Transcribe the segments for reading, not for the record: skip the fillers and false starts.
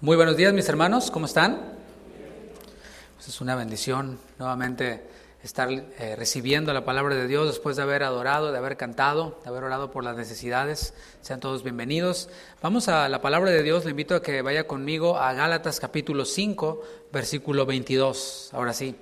Muy buenos días, mis hermanos, ¿cómo están? Pues es una bendición nuevamente estar recibiendo la palabra de Dios después de haber adorado, de haber cantado, de haber orado por las necesidades. Sean todos bienvenidos. Vamos a la palabra de Dios. Le invito a que vaya conmigo a Gálatas capítulo 5, versículo 22. Ahora sí,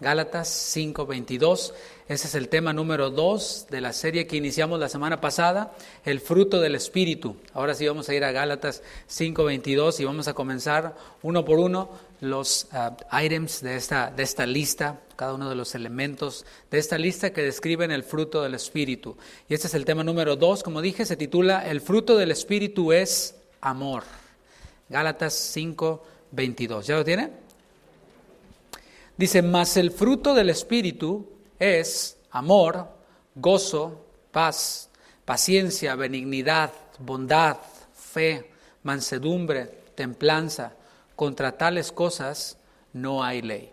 Gálatas 5, 22. Ese es el tema número 2 de la serie que iniciamos la semana pasada, el fruto del Espíritu. Ahora sí vamos a ir a Gálatas 5:22 y vamos a comenzar uno por uno los items de esta lista, cada uno de los elementos de esta lista que describen el fruto del Espíritu. Y este es el tema número 2, como dije, se titula El fruto del Espíritu es amor. Gálatas 5:22. ¿Ya lo tiene? Dice, mas el fruto del Espíritu es amor, gozo, paz, paciencia, benignidad, bondad, fe, mansedumbre, templanza. Contra tales cosas no hay ley.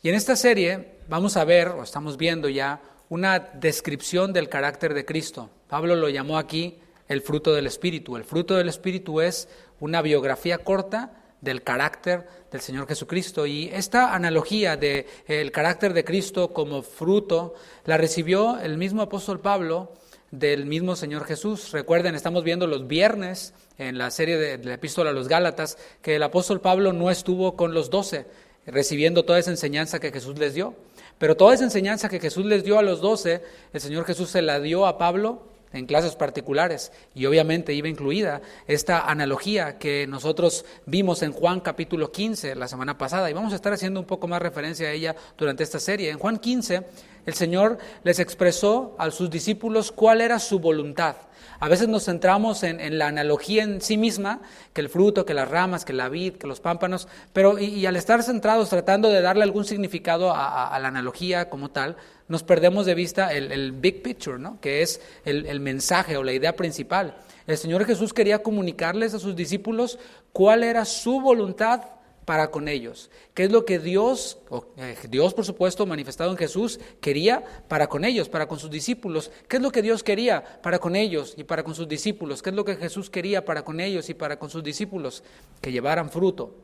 Y en esta serie vamos a ver, o estamos viendo ya, una descripción del carácter de Cristo. Pablo lo llamó aquí el fruto del Espíritu. El fruto del Espíritu es una biografía corta del carácter del Señor Jesucristo. Y esta analogía del carácter de Cristo como fruto la recibió el mismo apóstol Pablo del mismo Señor Jesús. Recuerden, estamos viendo los viernes en la serie de la epístola a los Gálatas que el apóstol Pablo no estuvo con los 12 recibiendo toda esa enseñanza que Jesús les dio. Pero toda esa enseñanza que Jesús les dio a los 12, el Señor Jesús se la dio a Pablo en clases particulares, y obviamente iba incluida esta analogía que nosotros vimos en Juan capítulo 15 la semana pasada, y vamos a estar haciendo un poco más referencia a ella durante esta serie. En Juan 15, el Señor les expresó a sus discípulos cuál era su voluntad. A veces nos centramos en la analogía en sí misma, que el fruto, que las ramas, que la vid, que los pámpanos, pero y al estar centrados tratando de darle algún significado a la analogía como tal, nos perdemos de vista el big picture, ¿no? Que es el mensaje o la idea principal. El Señor Jesús quería comunicarles a sus discípulos cuál era su voluntad para con ellos. ¿Qué es lo que Dios, por supuesto, manifestado en Jesús, quería para con ellos, para con sus discípulos? ¿Qué es lo que Dios quería para con ellos y para con sus discípulos? ¿Qué es lo que Jesús quería para con ellos y para con sus discípulos? Que llevaran fruto,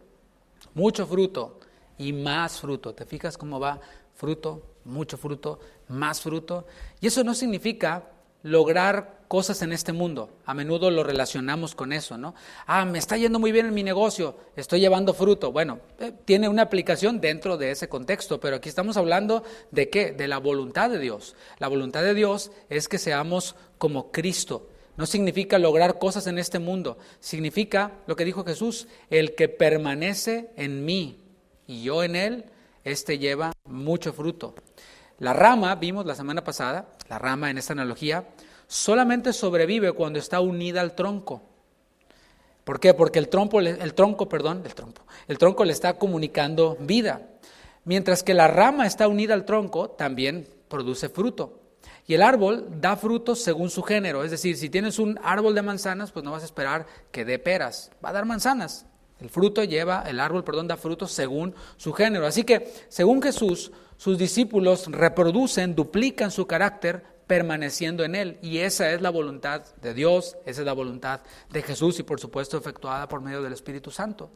mucho fruto y más fruto. ¿Te fijas cómo va? Fruto, mucho fruto, más fruto. Y eso no significa lograr cosas en este mundo. A menudo lo relacionamos con eso, ¿no? Me está yendo muy bien en mi negocio, estoy llevando fruto. Bueno, tiene una aplicación dentro de ese contexto, pero aquí estamos hablando ¿de qué? De la voluntad de Dios. La voluntad de Dios es que seamos como Cristo. No significa lograr cosas en este mundo, significa lo que dijo Jesús, el que permanece en mí y yo en él, este lleva mucho fruto. La rama, vimos la semana pasada, la rama en esta analogía, solamente sobrevive cuando está unida al tronco. ¿Por qué? Porque el tronco le está comunicando vida. Mientras que la rama está unida al tronco, también produce fruto. Y el árbol da frutos según su género. Es decir, si tienes un árbol de manzanas, pues no vas a esperar que dé peras, va a dar manzanas. El árbol da frutos según su género. Así que, según Jesús, sus discípulos reproducen, duplican su carácter permaneciendo en él. Y esa es la voluntad de Dios, esa es la voluntad de Jesús y por supuesto efectuada por medio del Espíritu Santo.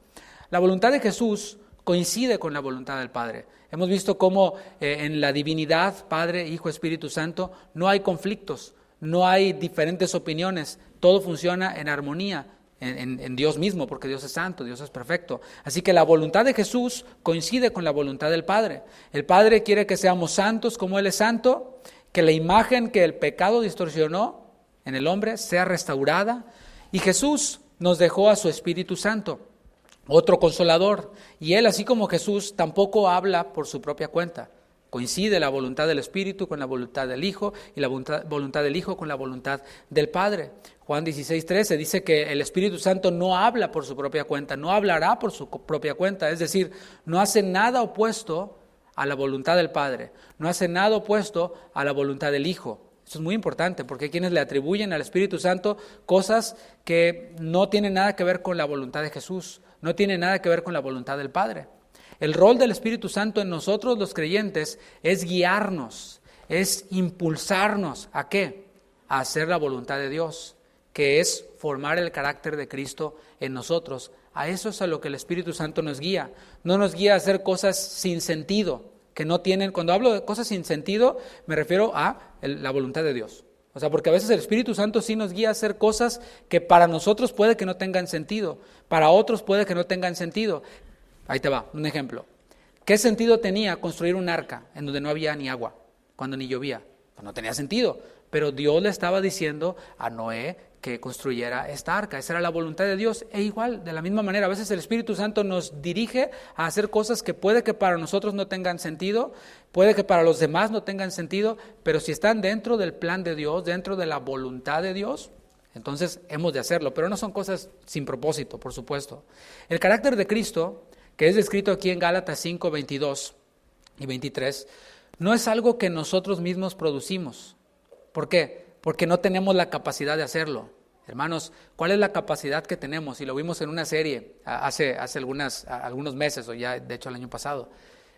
La voluntad de Jesús coincide con la voluntad del Padre. Hemos visto cómo en la divinidad, Padre, Hijo, Espíritu Santo, no hay conflictos, no hay diferentes opiniones, todo funciona en armonía. En Dios mismo, porque Dios es santo, Dios es perfecto. Así que la voluntad de Jesús coincide con la voluntad del Padre. El Padre quiere que seamos santos como Él es santo, que la imagen que el pecado distorsionó en el hombre sea restaurada, y Jesús nos dejó a su Espíritu Santo, otro consolador, y Él, así como Jesús, tampoco habla por su propia cuenta. Coincide la voluntad del Espíritu con la voluntad del Hijo y la voluntad del Hijo con la voluntad del Padre. Juan 16:13 dice que el Espíritu Santo no habla por su propia cuenta, no hablará por su propia cuenta, es decir, no hace nada opuesto a la voluntad del Padre, no hace nada opuesto a la voluntad del Hijo. Eso es muy importante porque hay quienes le atribuyen al Espíritu Santo cosas que no tienen nada que ver con la voluntad de Jesús, no tienen nada que ver con la voluntad del Padre. El rol del Espíritu Santo en nosotros los creyentes es guiarnos, es impulsarnos ¿a qué? A hacer la voluntad de Dios, que es formar el carácter de Cristo en nosotros A eso es a lo que el Espíritu Santo nos guía. No nos guía a hacer cosas sin sentido, que no tienen. Cuando hablo de cosas sin sentido, me refiero a la voluntad de Dios. O sea, porque a veces el Espíritu Santo sí nos guía a hacer cosas que para nosotros puede que no tengan sentido, para otros puede que no tengan sentido. Ahí te va, un ejemplo. ¿Qué sentido tenía construir un arca en donde no había ni agua, cuando ni llovía? Pues no tenía sentido, pero Dios le estaba diciendo a Noé que construyera esta arca. Esa era la voluntad de Dios. E igual, de la misma manera, a veces el Espíritu Santo nos dirige a hacer cosas que puede que para nosotros no tengan sentido, puede que para los demás no tengan sentido, pero si están dentro del plan de Dios, dentro de la voluntad de Dios, entonces hemos de hacerlo. Pero no son cosas sin propósito, por supuesto. El carácter de Cristo, que es descrito aquí en Gálatas 5, 22 y 23, no es algo que nosotros mismos producimos. ¿Por qué? Porque no tenemos la capacidad de hacerlo. Hermanos, ¿cuál es la capacidad que tenemos? Y lo vimos en una serie hace algunos meses, o ya de hecho el año pasado.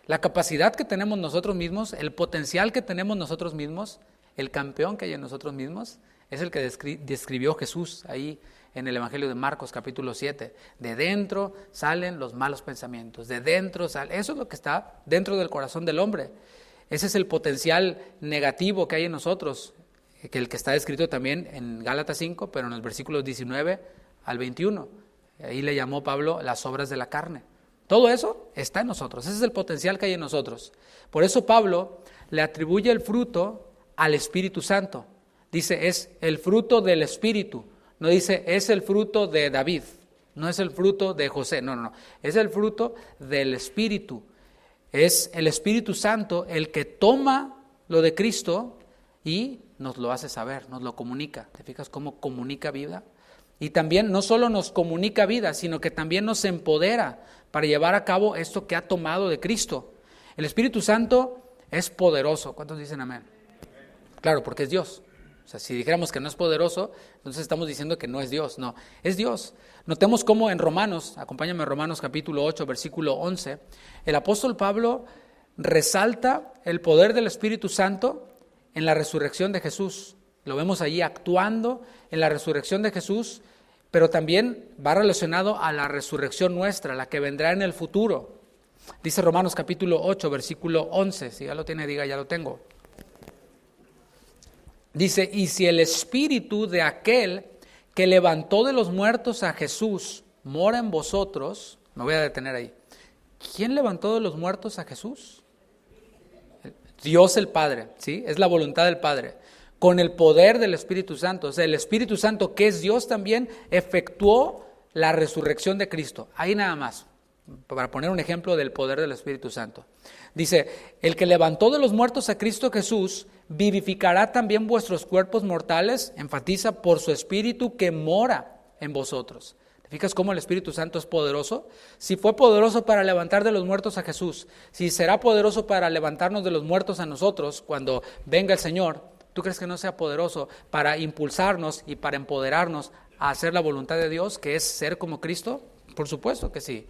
La capacidad que tenemos nosotros mismos, el potencial que tenemos nosotros mismos, el campeón que hay en nosotros mismos, es el que describió Jesús ahí en el Evangelio de Marcos capítulo 7. De dentro salen los malos pensamientos, de dentro sale, eso es lo que está dentro del corazón del hombre. Ese es el potencial negativo que hay en nosotros, que el que está descrito también en Gálatas 5, pero en los versículos 19 al 21. Ahí le llamó Pablo las obras de la carne. Todo eso está en nosotros, ese es el potencial que hay en nosotros. Por eso Pablo le atribuye el fruto al Espíritu Santo. Dice, es el fruto del Espíritu. No dice, es el fruto de David, no es el fruto de José, no. Es el fruto del Espíritu. Es el Espíritu Santo el que toma lo de Cristo y nos lo hace saber, nos lo comunica. ¿Te fijas cómo comunica vida? Y también no solo nos comunica vida, sino que también nos empodera para llevar a cabo esto que ha tomado de Cristo. El Espíritu Santo es poderoso. ¿Cuántos dicen amén? Claro, porque es Dios. O sea, si dijéramos que no es poderoso, entonces estamos diciendo que no es Dios. No, es Dios. Notemos cómo en Romanos, acompáñame a Romanos capítulo 8, versículo 11, el apóstol Pablo resalta el poder del Espíritu Santo en la resurrección de Jesús. Lo vemos allí actuando en la resurrección de Jesús, pero también va relacionado a la resurrección nuestra, la que vendrá en el futuro. Dice Romanos capítulo 8, versículo 11, si ya lo tiene, diga, ya lo tengo. Dice, y si el Espíritu de aquel que levantó de los muertos a Jesús mora en vosotros, me voy a detener ahí. ¿Quién levantó de los muertos a Jesús? Dios el Padre, ¿sí? Es la voluntad del Padre, con el poder del Espíritu Santo. O sea, el Espíritu Santo, que es Dios también, efectuó la resurrección de Cristo. Ahí nada más, para poner un ejemplo del poder del Espíritu Santo. Dice, el que levantó de los muertos a Cristo Jesús, vivificará también vuestros cuerpos mortales, enfatiza, por su Espíritu que mora en vosotros. ¿Te fijas cómo el Espíritu Santo es poderoso? Si fue poderoso para levantar de los muertos a Jesús, si será poderoso para levantarnos de los muertos a nosotros cuando venga el Señor, ¿tú crees que no sea poderoso para impulsarnos y para empoderarnos a hacer la voluntad de Dios, que es ser como Cristo? Por supuesto que sí.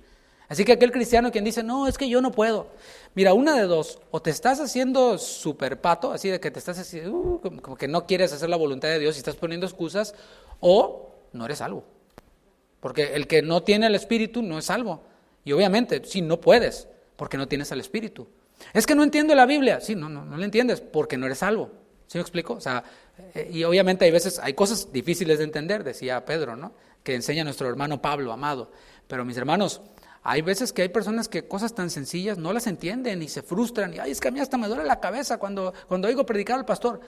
Así que aquel cristiano quien dice, no, es que yo no puedo. Mira, una de dos, o te estás haciendo súper pato, así de que te estás haciendo, como que no quieres hacer la voluntad de Dios y estás poniendo excusas, o no eres salvo. Porque el que no tiene el Espíritu no es salvo. Y obviamente, sí, no puedes, porque no tienes al Espíritu. Es que no entiendo la Biblia. Sí, no la entiendes, porque no eres salvo. ¿Sí me explico? O sea, y obviamente hay cosas difíciles de entender, decía Pedro, ¿no? Que enseña nuestro hermano Pablo, amado. Pero mis hermanos, hay veces que hay personas que cosas tan sencillas no las entienden y se frustran. Y, ay, es que a mí hasta me duele la cabeza cuando oigo predicar al pastor.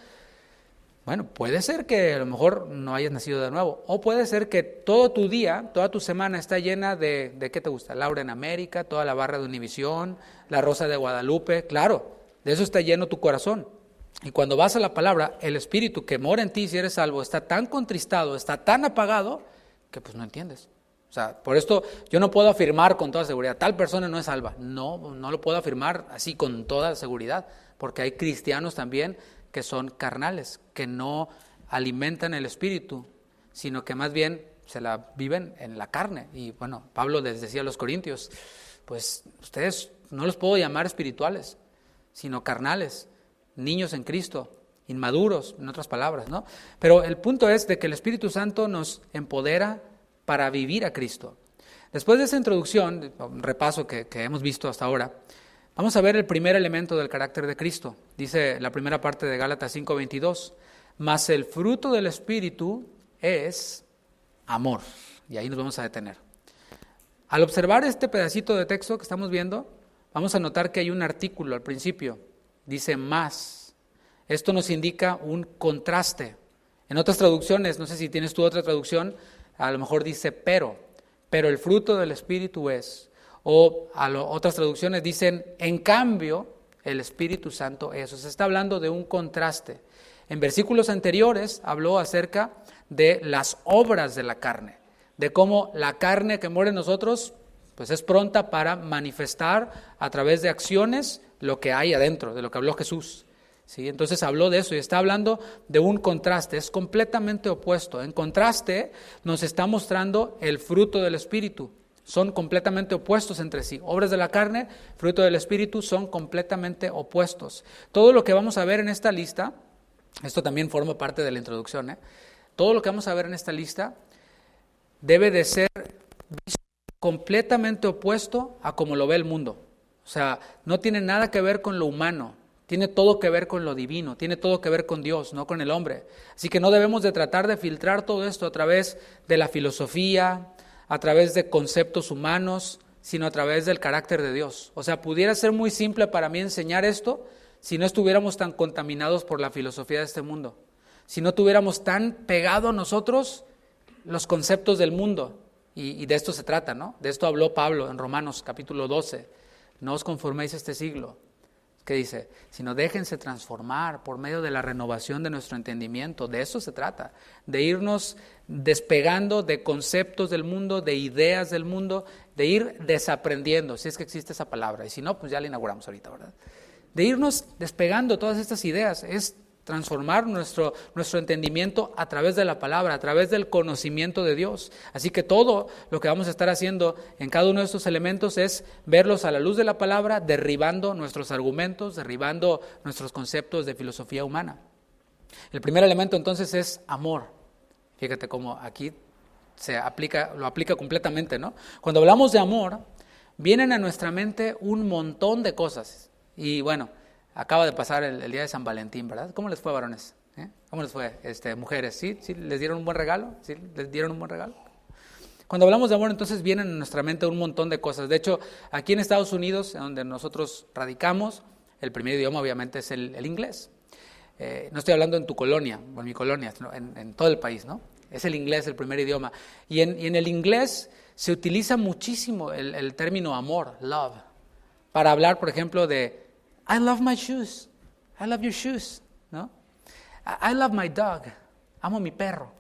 Bueno, puede ser que a lo mejor no hayas nacido de nuevo, o puede ser que todo tu día, toda tu semana está llena de ¿qué te gusta? Laura en América, toda la barra de Univisión, la Rosa de Guadalupe, claro, de eso está lleno tu corazón. Y cuando vas a la palabra, el Espíritu que mora en ti, si eres salvo, está tan contristado, está tan apagado, que pues no entiendes. O sea, por esto yo no puedo afirmar con toda seguridad, tal persona no es salva. No lo puedo afirmar así con toda seguridad, porque hay cristianos también que son carnales, que no alimentan el Espíritu, sino que más bien se la viven en la carne. Y bueno, Pablo les decía a los corintios, pues ustedes no los puedo llamar espirituales, sino carnales, niños en Cristo, inmaduros, en otras palabras, ¿no? Pero el punto es de que el Espíritu Santo nos empodera para vivir a Cristo. Después de esa introducción, un repaso que hemos visto hasta ahora, vamos a ver el primer elemento del carácter de Cristo. Dice la primera parte de Gálatas 5:22, mas el fruto del Espíritu es amor. Y ahí nos vamos a detener. Al observar este pedacito de texto que estamos viendo, vamos a notar que hay un artículo al principio. Dice más. Esto nos indica un contraste. En otras traducciones, no sé si tienes tú otra traducción, a lo mejor dice pero el fruto del Espíritu es. O otras traducciones dicen, en cambio, el Espíritu Santo es. O sea, está hablando de un contraste. En versículos anteriores habló acerca de las obras de la carne, de cómo la carne que muere en nosotros, pues es pronta para manifestar a través de acciones lo que hay adentro, de lo que habló Jesús. ¿Sí? Entonces habló de eso y está hablando de un contraste, es completamente opuesto. En contraste nos está mostrando el fruto del Espíritu. Son completamente opuestos entre sí. Obras de la carne, fruto del Espíritu, son completamente opuestos. Todo lo que vamos a ver en esta lista, esto también forma parte de la introducción, todo lo que vamos a ver en esta lista debe de ser visto completamente opuesto a como lo ve el mundo. O sea, no tiene nada que ver con lo humano, tiene todo que ver con lo divino, tiene todo que ver con Dios, no con el hombre. Así que no debemos de tratar de filtrar todo esto a través de la filosofía, a través de conceptos humanos, sino a través del carácter de Dios. O sea, pudiera ser muy simple para mí enseñar esto si no estuviéramos tan contaminados por la filosofía de este mundo, si no tuviéramos tan pegado a nosotros los conceptos del mundo. Y de esto se trata, ¿no? De esto habló Pablo en Romanos capítulo 12. No os conforméis a este siglo. ¿Qué dice? Sino déjense transformar por medio de la renovación de nuestro entendimiento. De eso se trata, de irnos despegando de conceptos del mundo, de ideas del mundo, de ir desaprendiendo, si es que existe esa palabra. Y si no, pues ya la inauguramos ahorita, ¿verdad? De irnos despegando todas estas ideas, es transformar nuestro entendimiento a través de la palabra, a través del conocimiento de Dios. Así que todo lo que vamos a estar haciendo en cada uno de estos elementos es verlos a la luz de la palabra, derribando nuestros argumentos, derribando nuestros conceptos de filosofía humana. El primer elemento entonces es amor. Fíjate cómo aquí lo aplica completamente, ¿no? Cuando hablamos de amor, vienen a nuestra mente un montón de cosas. Y bueno, acaba de pasar el día de San Valentín, ¿verdad? ¿Cómo les fue, varones? ¿Cómo les fue, mujeres? ¿Sí? ¿Les dieron un buen regalo? ¿Sí? ¿Les dieron un buen regalo? Cuando hablamos de amor, entonces vienen a nuestra mente un montón de cosas. De hecho, aquí en Estados Unidos, donde nosotros radicamos, el primer idioma obviamente es el inglés. No estoy hablando en tu colonia, o en mi colonia, sino en todo el país, ¿no? Es el inglés el primer idioma. Y en el inglés se utiliza muchísimo el término amor, love, para hablar, por ejemplo, de I love my shoes, I love your shoes, ¿no? I love my dog, amo mi perro.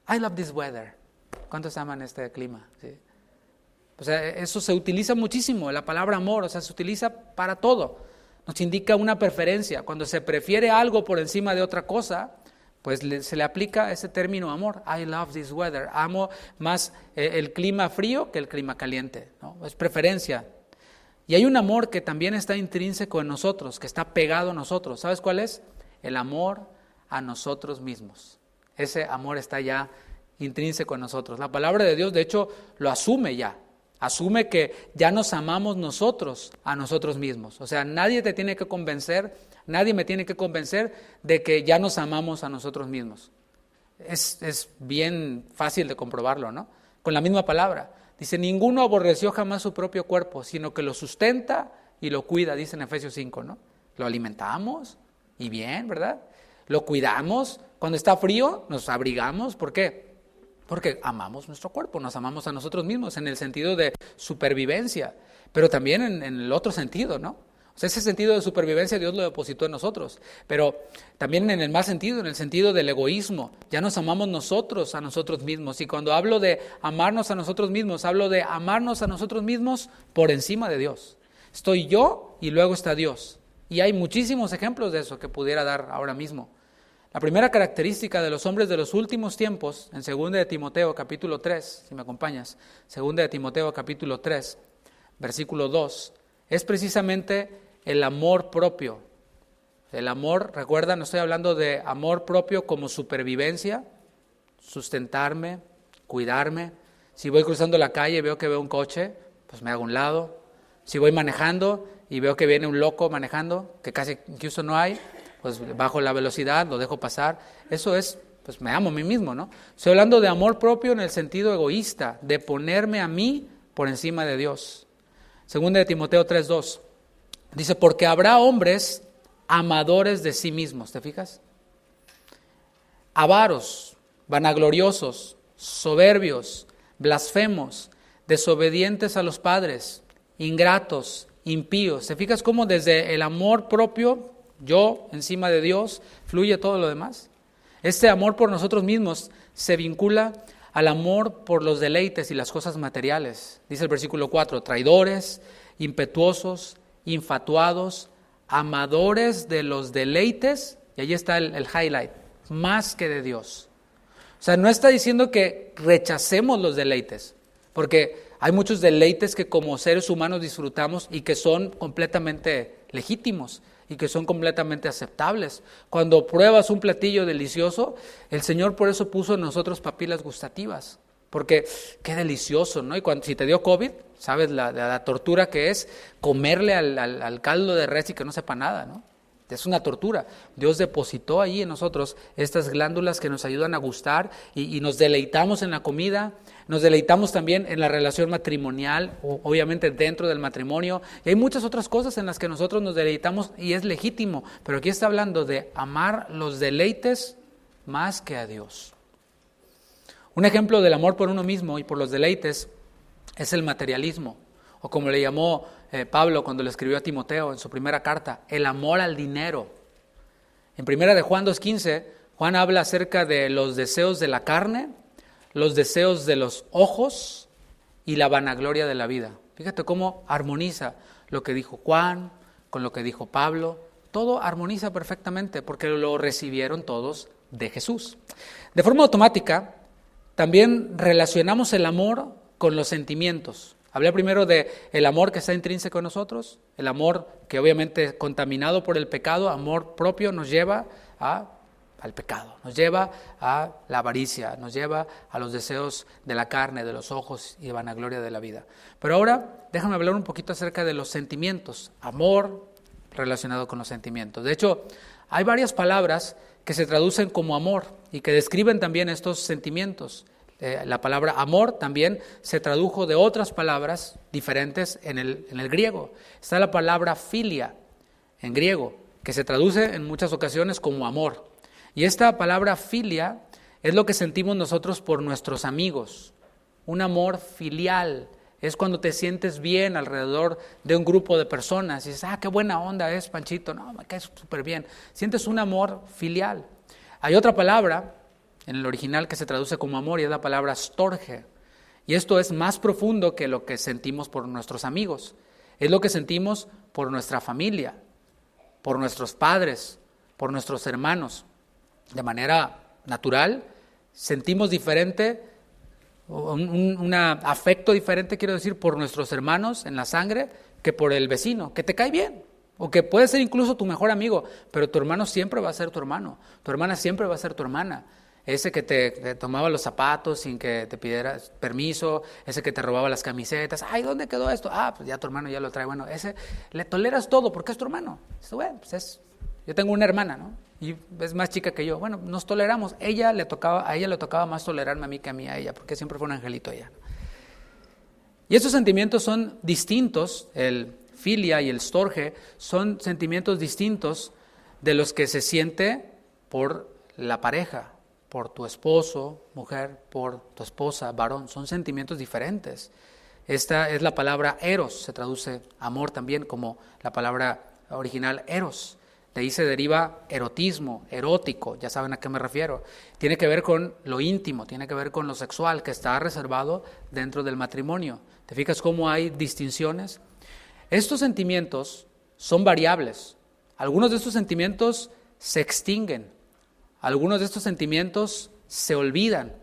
I love this weather. ¿Cuántos aman este clima? ¿Sí? O sea, eso se utiliza muchísimo, la palabra amor, o sea, se utiliza para todo. Nos indica una preferencia. Cuando se prefiere algo por encima de otra cosa, pues se le aplica ese término amor. I love this weather. Amo más el clima frío que el clima caliente, ¿no? Es preferencia. Y hay un amor que también está intrínseco en nosotros, que está pegado a nosotros. ¿Sabes cuál es? El amor a nosotros mismos. Ese amor está ya intrínseco en nosotros. La palabra de Dios, de hecho, lo asume ya. Asume que ya nos amamos nosotros a nosotros mismos. O sea, nadie te tiene que convencer, nadie me tiene que convencer de que ya nos amamos a nosotros mismos. Es bien fácil de comprobarlo, ¿no? Con la misma palabra. Dice, ninguno aborreció jamás su propio cuerpo, sino que lo sustenta y lo cuida, dice en Efesios 5, ¿no? Lo alimentamos y bien, ¿verdad? Lo cuidamos. Cuando está frío, nos abrigamos. ¿Por qué? Porque amamos nuestro cuerpo, nos amamos a nosotros mismos en el sentido de supervivencia, pero también en el otro sentido, ¿no? O sea, ese sentido de supervivencia Dios lo depositó en nosotros, pero también en el más sentido, en el sentido del egoísmo. Ya nos amamos nosotros a nosotros mismos, y cuando hablo de amarnos a nosotros mismos, hablo de amarnos a nosotros mismos por encima de Dios. Estoy yo y luego está Dios, y hay muchísimos ejemplos de eso que pudiera dar ahora mismo. La primera característica de los hombres de los últimos tiempos, en 2 de Timoteo capítulo 3, si me acompañas, 2 de Timoteo capítulo 3, versículo 2, es precisamente el amor propio. El amor, recuerda, no estoy hablando de amor propio como supervivencia, sustentarme, cuidarme, Si voy cruzando la calle y veo que veo un coche, pues me hago a un lado. Si voy manejando y veo que viene un loco manejando, que casi incluso no hay, pues bajo la velocidad, lo dejo pasar. Eso es, pues me amo a mí mismo, ¿no? Estoy hablando de amor propio en el sentido egoísta, de ponerme a mí por encima de Dios. Segunda de Timoteo 3:2, dice, porque habrá hombres amadores de sí mismos, ¿te fijas? Avaros, vanagloriosos, soberbios, blasfemos, desobedientes a los padres, ingratos, impíos. ¿Te fijas cómo desde el amor propio, yo encima de Dios, fluye todo lo demás? Este amor por nosotros mismos se vincula al amor por los deleites y las cosas materiales. Dice el versículo 4, traidores, impetuosos, infatuados, amadores de los deleites, y ahí está el highlight, más que de Dios. O sea, no está diciendo que rechacemos los deleites, porque hay muchos deleites que como seres humanos disfrutamos y que son completamente legítimos y que son completamente aceptables. Cuando pruebas un platillo delicioso, el Señor por eso puso en nosotros papilas gustativas, porque qué delicioso, ¿no? Y si te dio COVID, sabes la tortura que es comerle al caldo de res y que no sepa nada, ¿no? Es una tortura. Dios depositó ahí en nosotros estas glándulas que nos ayudan a gustar y nos deleitamos en la comida, nos deleitamos también en la relación matrimonial, obviamente dentro del matrimonio, y hay muchas otras cosas en las que nosotros nos deleitamos y es legítimo, pero aquí está hablando de amar los deleites más que a Dios. Un ejemplo del amor por uno mismo y por los deleites es el materialismo, o como le llamó Pablo cuando le escribió a Timoteo en su primera carta, el amor al dinero. En primera de Juan 2:15, Juan habla acerca de los deseos de la carne, los deseos de los ojos y la vanagloria de la vida. Fíjate cómo armoniza lo que dijo Juan con lo que dijo Pablo. Todo armoniza perfectamente porque lo recibieron todos de Jesús. De forma automática, también relacionamos el amor con los sentimientos. Hablé primero de el amor que está intrínseco en nosotros, el amor que obviamente contaminado por el pecado, amor propio nos lleva al pecado, nos lleva a la avaricia, nos lleva a los deseos de la carne, de los ojos y de vanagloria de la vida. Pero ahora déjame hablar un poquito acerca de los sentimientos, amor relacionado con los sentimientos. De hecho, hay varias palabras que se traducen como amor y que describen también estos sentimientos. La palabra amor también se tradujo de otras palabras diferentes en el griego. Está la palabra filia en griego, que se traduce en muchas ocasiones como amor. Y esta palabra filia es lo que sentimos nosotros por nuestros amigos. Un amor filial es cuando te sientes bien alrededor de un grupo de personas. Y dices, qué buena onda es Panchito, no, me cae súper bien. Sientes un amor filial. Hay otra palabra en el original que se traduce como amor y es la palabra storge. Y esto es más profundo que lo que sentimos por nuestros amigos. Es lo que sentimos por nuestra familia, por nuestros padres, por nuestros hermanos. De manera natural, sentimos diferente, un afecto diferente, quiero decir, por nuestros hermanos en la sangre que por el vecino, que te cae bien. O que puede ser incluso tu mejor amigo, pero tu hermano siempre va a ser tu hermano. Tu hermana siempre va a ser tu hermana. Ese que te tomaba los zapatos sin que te pidieras permiso, ese que te robaba las camisetas, ¿dónde quedó esto? Pues ya tu hermano ya lo trae. Bueno, ese le toleras todo porque es tu hermano. Bueno, pues yo tengo una hermana, ¿no? Y es más chica que yo. Bueno, nos toleramos. A ella le tocaba más tolerarme a mí que a mí a ella, porque siempre fue un angelito ella. Y estos sentimientos son distintos, el filia y el storge, son sentimientos distintos de los que se siente por la pareja, por tu esposo, mujer, por tu esposa, varón. Son sentimientos diferentes. Esta es la palabra eros, se traduce amor también como la palabra original eros. De ahí se deriva erotismo, erótico, ya saben a qué me refiero. Tiene que ver con lo íntimo, tiene que ver con lo sexual, que está reservado dentro del matrimonio. ¿Te fijas cómo hay distinciones? Estos sentimientos son variables. Algunos de estos sentimientos se extinguen. Algunos de estos sentimientos se olvidan.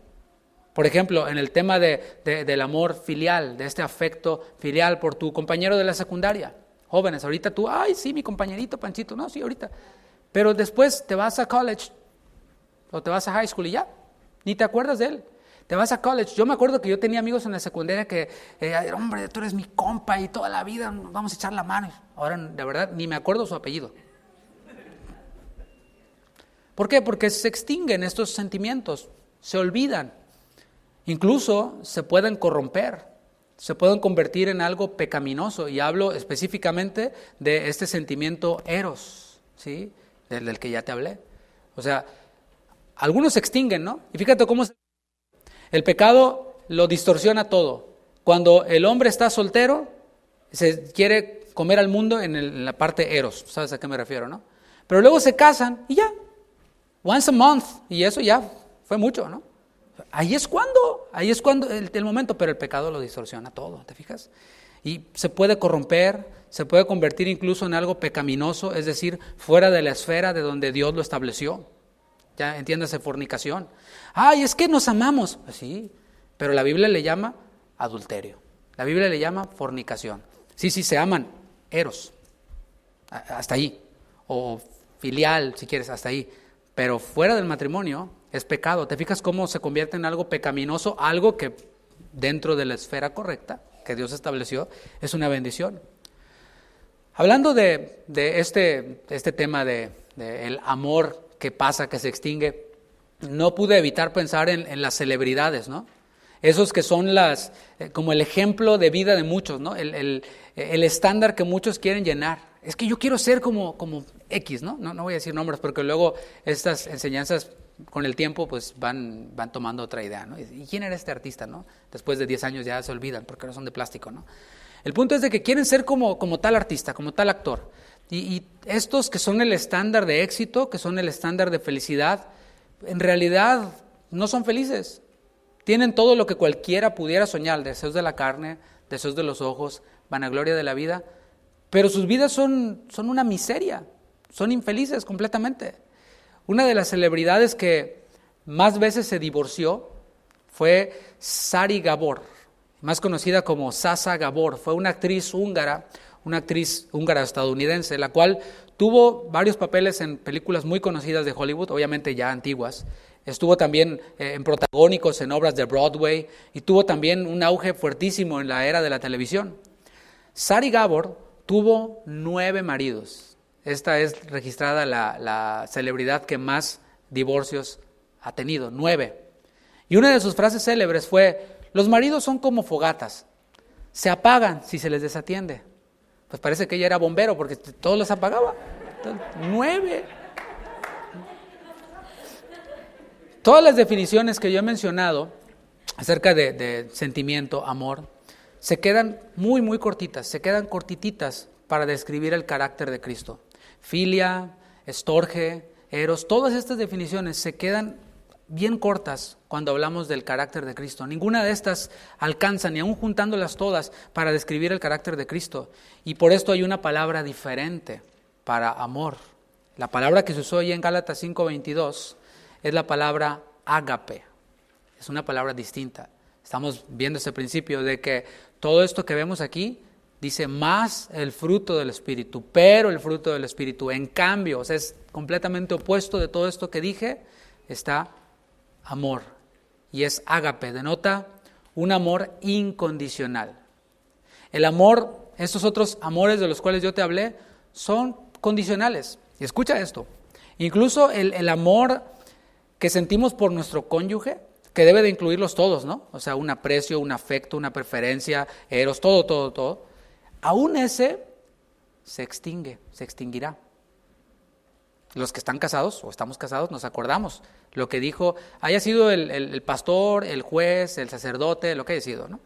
Por ejemplo, en el tema del amor filial, de este afecto filial por tu compañero de la secundaria. Jóvenes, ahorita tú, sí, mi compañerito Panchito, no, sí, ahorita. Pero después te vas a college o te vas a high school y ya, ni te acuerdas de él. te vas a college. Yo me acuerdo que yo tenía amigos en la secundaria que, hombre, tú eres mi compa y toda la vida nos vamos a echar la mano. Ahora, de verdad, ni me acuerdo su apellido. ¿Por qué? Porque se extinguen estos sentimientos, se olvidan. Incluso se pueden corromper, se pueden convertir en algo pecaminoso. Y hablo específicamente de este sentimiento eros, ¿sí? Del que ya te hablé. O sea, algunos se extinguen, ¿no? Y fíjate cómo el pecado lo distorsiona todo. Cuando el hombre está soltero, se quiere comer al mundo en la parte eros. ¿Sabes a qué me refiero, no? Pero luego se casan y ya. Once a month. Y eso ya fue mucho, ¿no? Ahí es cuando el momento, pero el pecado lo distorsiona todo, ¿te fijas? Y se puede corromper, se puede convertir incluso en algo pecaminoso, es decir, fuera de la esfera de donde Dios lo estableció. Ya entiéndase, fornicación. Ay, es que nos amamos. Pues sí, pero la Biblia le llama adulterio. La Biblia le llama fornicación. Sí, se aman, eros, hasta ahí. O filial, si quieres, hasta ahí. Pero fuera del matrimonio es pecado. ¿Te fijas cómo se convierte en algo pecaminoso? Algo que dentro de la esfera correcta que Dios estableció es una bendición. Hablando de este tema de el amor que pasa, que se extingue, no pude evitar pensar en las celebridades, ¿no? Esos que son como el ejemplo de vida de muchos, ¿no? El estándar que muchos quieren llenar. Es que yo quiero ser como X, ¿no? No voy a decir nombres porque luego estas enseñanzas con el tiempo pues van tomando otra idea, ¿no? ¿Y quién era este artista, no? Después de 10 años ya se olvidan porque no son de plástico, ¿no? El punto es de que quieren ser como tal artista, como tal actor. Y estos que son el estándar de éxito, que son el estándar de felicidad, en realidad no son felices. Tienen todo lo que cualquiera pudiera soñar, deseos de la carne, deseos de los ojos, vanagloria de la vida, pero sus vidas son una miseria, son infelices completamente. Una de las celebridades que más veces se divorció fue Sari Gabor, más conocida como Sasa Gabor. Fue una actriz húngara estadounidense, la cual tuvo varios papeles en películas muy conocidas de Hollywood, obviamente ya antiguas. Estuvo también en protagónicos en obras de Broadway y tuvo también un auge fuertísimo en la era de la televisión. Sari Gabor tuvo 9 maridos. Esta es registrada la celebridad que más divorcios ha tenido, 9. Y una de sus frases célebres fue: los maridos son como fogatas, se apagan si se les desatiende. Pues parece que ella era bombero porque todos los apagaba. 9. Todas las definiciones que yo he mencionado acerca de sentimiento, amor, se quedan muy, muy cortitas, se quedan cortititas para describir el carácter de Cristo. Filia, estorge, eros, todas estas definiciones se quedan bien cortas cuando hablamos del carácter de Cristo. Ninguna de estas alcanza, ni aún juntándolas todas, para describir el carácter de Cristo. Y por esto hay una palabra diferente para amor. La palabra que se usó ahí en Gálatas 5:22 es la palabra ágape. Es una palabra distinta. Estamos viendo ese principio de que todo esto que vemos aquí dice más el fruto del Espíritu, pero el fruto del Espíritu, en cambio, o sea, es completamente opuesto de todo esto que dije, está amor. Y es ágape, denota un amor incondicional. El amor, estos otros amores de los cuales yo te hablé, son condicionales. Y escucha esto, incluso el amor que sentimos por nuestro cónyuge, que debe de incluirlos todos, ¿no? O sea, un aprecio, un afecto, una preferencia, eros, todo. Aún ese se extinguirá. Los que están casados o estamos casados nos acordamos lo que dijo, haya sido el pastor, el juez, el sacerdote, lo que haya sido, ¿no?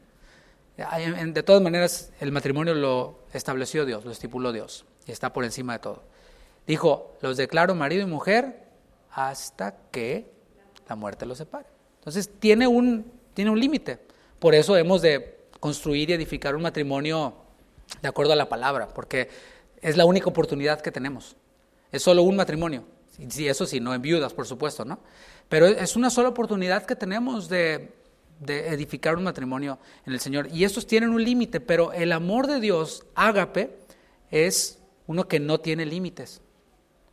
De todas maneras, el matrimonio lo estableció Dios, lo estipuló Dios y está por encima de todo. Dijo, los declaro marido y mujer hasta que la muerte los separe. Entonces tiene un límite. Por eso hemos de construir y edificar un matrimonio de acuerdo a la palabra, porque es la única oportunidad que tenemos. Es solo un matrimonio. Sí, eso sí, no en viudas, por supuesto, ¿no? Pero es una sola oportunidad que tenemos de edificar un matrimonio en el Señor. Y estos tienen un límite, pero el amor de Dios, ágape, es uno que no tiene límites.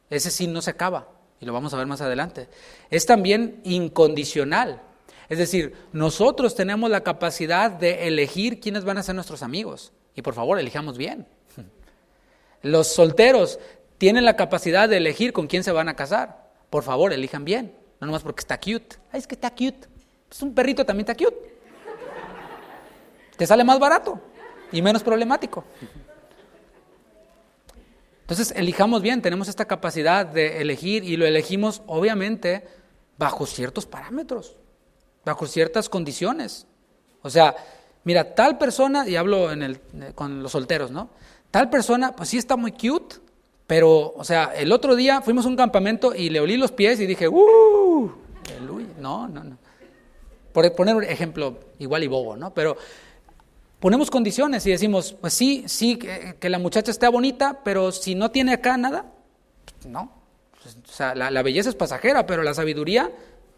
Ese sí no se acaba. Y lo vamos a ver más adelante. Es también incondicional. Es decir, nosotros tenemos la capacidad de elegir quiénes van a ser nuestros amigos. Y por favor, elijamos bien. Los solteros tienen la capacidad de elegir con quién se van a casar. Por favor, elijan bien. No nomás porque está cute. Ay, es que está cute. Pues un perrito también está cute. Te sale más barato y menos problemático. Entonces, elijamos bien. Tenemos esta capacidad de elegir y lo elegimos, obviamente, bajo ciertos parámetros, bajo ciertas condiciones. O sea, mira, tal persona, y hablo con los solteros, ¿no? Tal persona, pues sí está muy cute, pero, o sea, el otro día fuimos a un campamento y le olí los pies y dije, aleluya. No. Por poner un ejemplo igual y bobo, ¿no? Pero ponemos condiciones y decimos, pues sí, que la muchacha esté bonita, pero si no tiene acá nada, no. O sea, la belleza es pasajera, pero la sabiduría,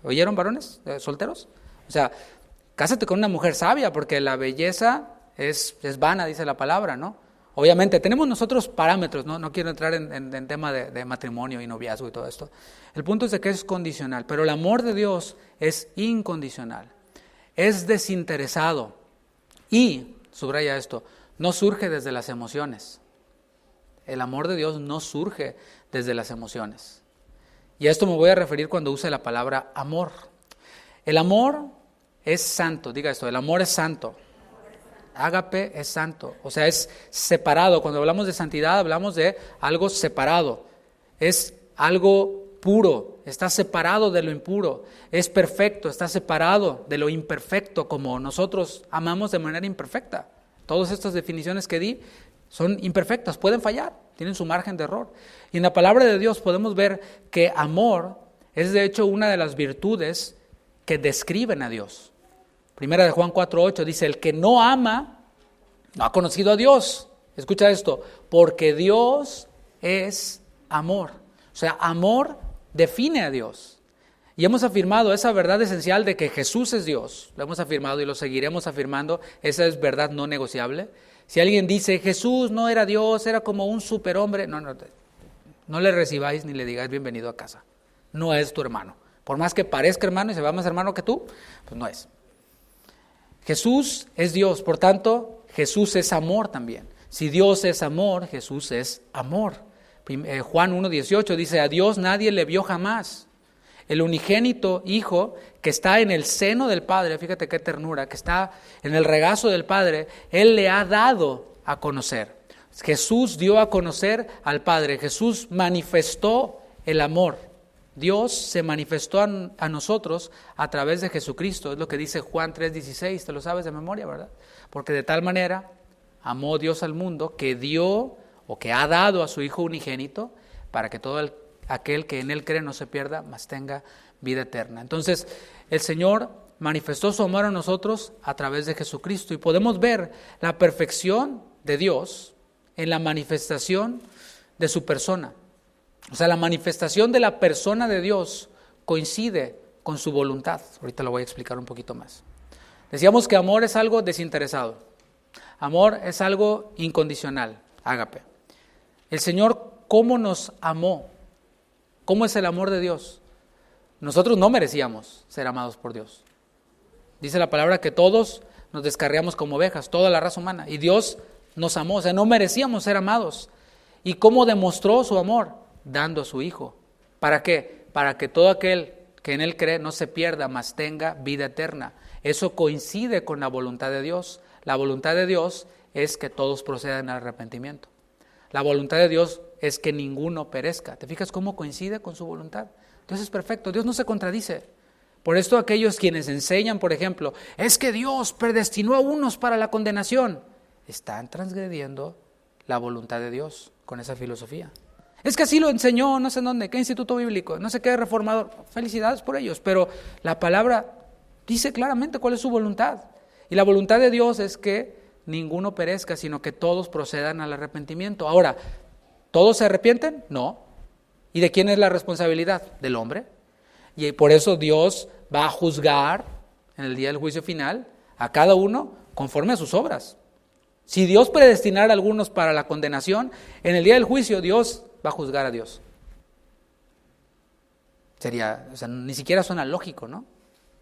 ¿oyeron varones solteros? O sea, cásate con una mujer sabia, porque la belleza es vana, dice la palabra, ¿no? Obviamente, tenemos nosotros parámetros, ¿no? No quiero entrar en tema de matrimonio y noviazgo y todo esto. El punto es de que es condicional, pero el amor de Dios es incondicional, es desinteresado y, subraya esto, no surge desde las emociones. El amor de Dios no surge desde las emociones. Y a esto me voy a referir cuando use la palabra amor. El amor es santo, diga esto, el amor es santo. Ágape es santo, o sea, es separado. Cuando hablamos de santidad, hablamos de algo separado. Es algo puro, está separado de lo impuro. Es perfecto, está separado de lo imperfecto, como nosotros amamos de manera imperfecta. Todas estas definiciones que di son imperfectas, pueden fallar, tienen su margen de error. Y en la palabra de Dios podemos ver que amor es de hecho una de las virtudes que describen a Dios. Primera de Juan 4:8 dice, el que no ama, no ha conocido a Dios. Escucha esto, porque Dios es amor. O sea, amor define a Dios. Y hemos afirmado esa verdad esencial de que Jesús es Dios. Lo hemos afirmado y lo seguiremos afirmando. Esa es verdad no negociable. Si alguien dice, Jesús no era Dios, era como un superhombre, no le recibáis ni le digáis bienvenido a casa. No es tu hermano. Por más que parezca hermano y se vea más hermano que tú, pues no es. Jesús es Dios, por tanto, Jesús es amor también. Si Dios es amor, Jesús es amor. Juan 1:18 dice, a Dios nadie le vio jamás. El unigénito Hijo que está en el seno del Padre, fíjate qué ternura, que está en el regazo del Padre, Él le ha dado a conocer. Jesús dio a conocer al Padre, Jesús manifestó el amor. Dios se manifestó a nosotros a través de Jesucristo, es lo que dice Juan 3:16, te lo sabes de memoria, ¿verdad? Porque de tal manera amó Dios al mundo que dio o que ha dado a su Hijo unigénito para que todo aquel que en Él cree no se pierda, mas tenga vida eterna. Entonces, el Señor manifestó su amor a nosotros a través de Jesucristo y podemos ver la perfección de Dios en la manifestación de su persona. O sea, la manifestación de la persona de Dios coincide con su voluntad. Ahorita lo voy a explicar un poquito más. Decíamos que amor es algo desinteresado. Amor es algo incondicional, ágape. El Señor, ¿cómo nos amó? ¿Cómo es el amor de Dios? Nosotros no merecíamos ser amados por Dios. Dice la palabra que todos nos descarriamos como ovejas, toda la raza humana. Y Dios nos amó, o sea, no merecíamos ser amados. ¿Y cómo demostró su amor? Dando a su Hijo. ¿Para qué? Para que todo aquel que en Él cree no se pierda, mas tenga vida eterna. Eso coincide con la voluntad de Dios. La voluntad de Dios es que todos procedan al arrepentimiento. La voluntad de Dios es que ninguno perezca. ¿Te fijas cómo coincide con su voluntad? Dios es perfecto, Dios no se contradice. Por esto aquellos quienes enseñan, por ejemplo, es que Dios predestinó a unos para la condenación, están transgrediendo la voluntad de Dios con esa filosofía. Es que así lo enseñó, no sé en dónde, qué instituto bíblico, no sé qué reformador. Felicidades por ellos, pero la palabra dice claramente cuál es su voluntad. Y la voluntad de Dios es que ninguno perezca, sino que todos procedan al arrepentimiento. Ahora, ¿todos se arrepienten? No. ¿Y de quién es la responsabilidad? Del hombre. Y por eso Dios va a juzgar en el día del juicio final a cada uno conforme a sus obras. Si Dios predestinara a algunos para la condenación, en el día del juicio Dios va a juzgar a Dios. Ni siquiera suena lógico, ¿no?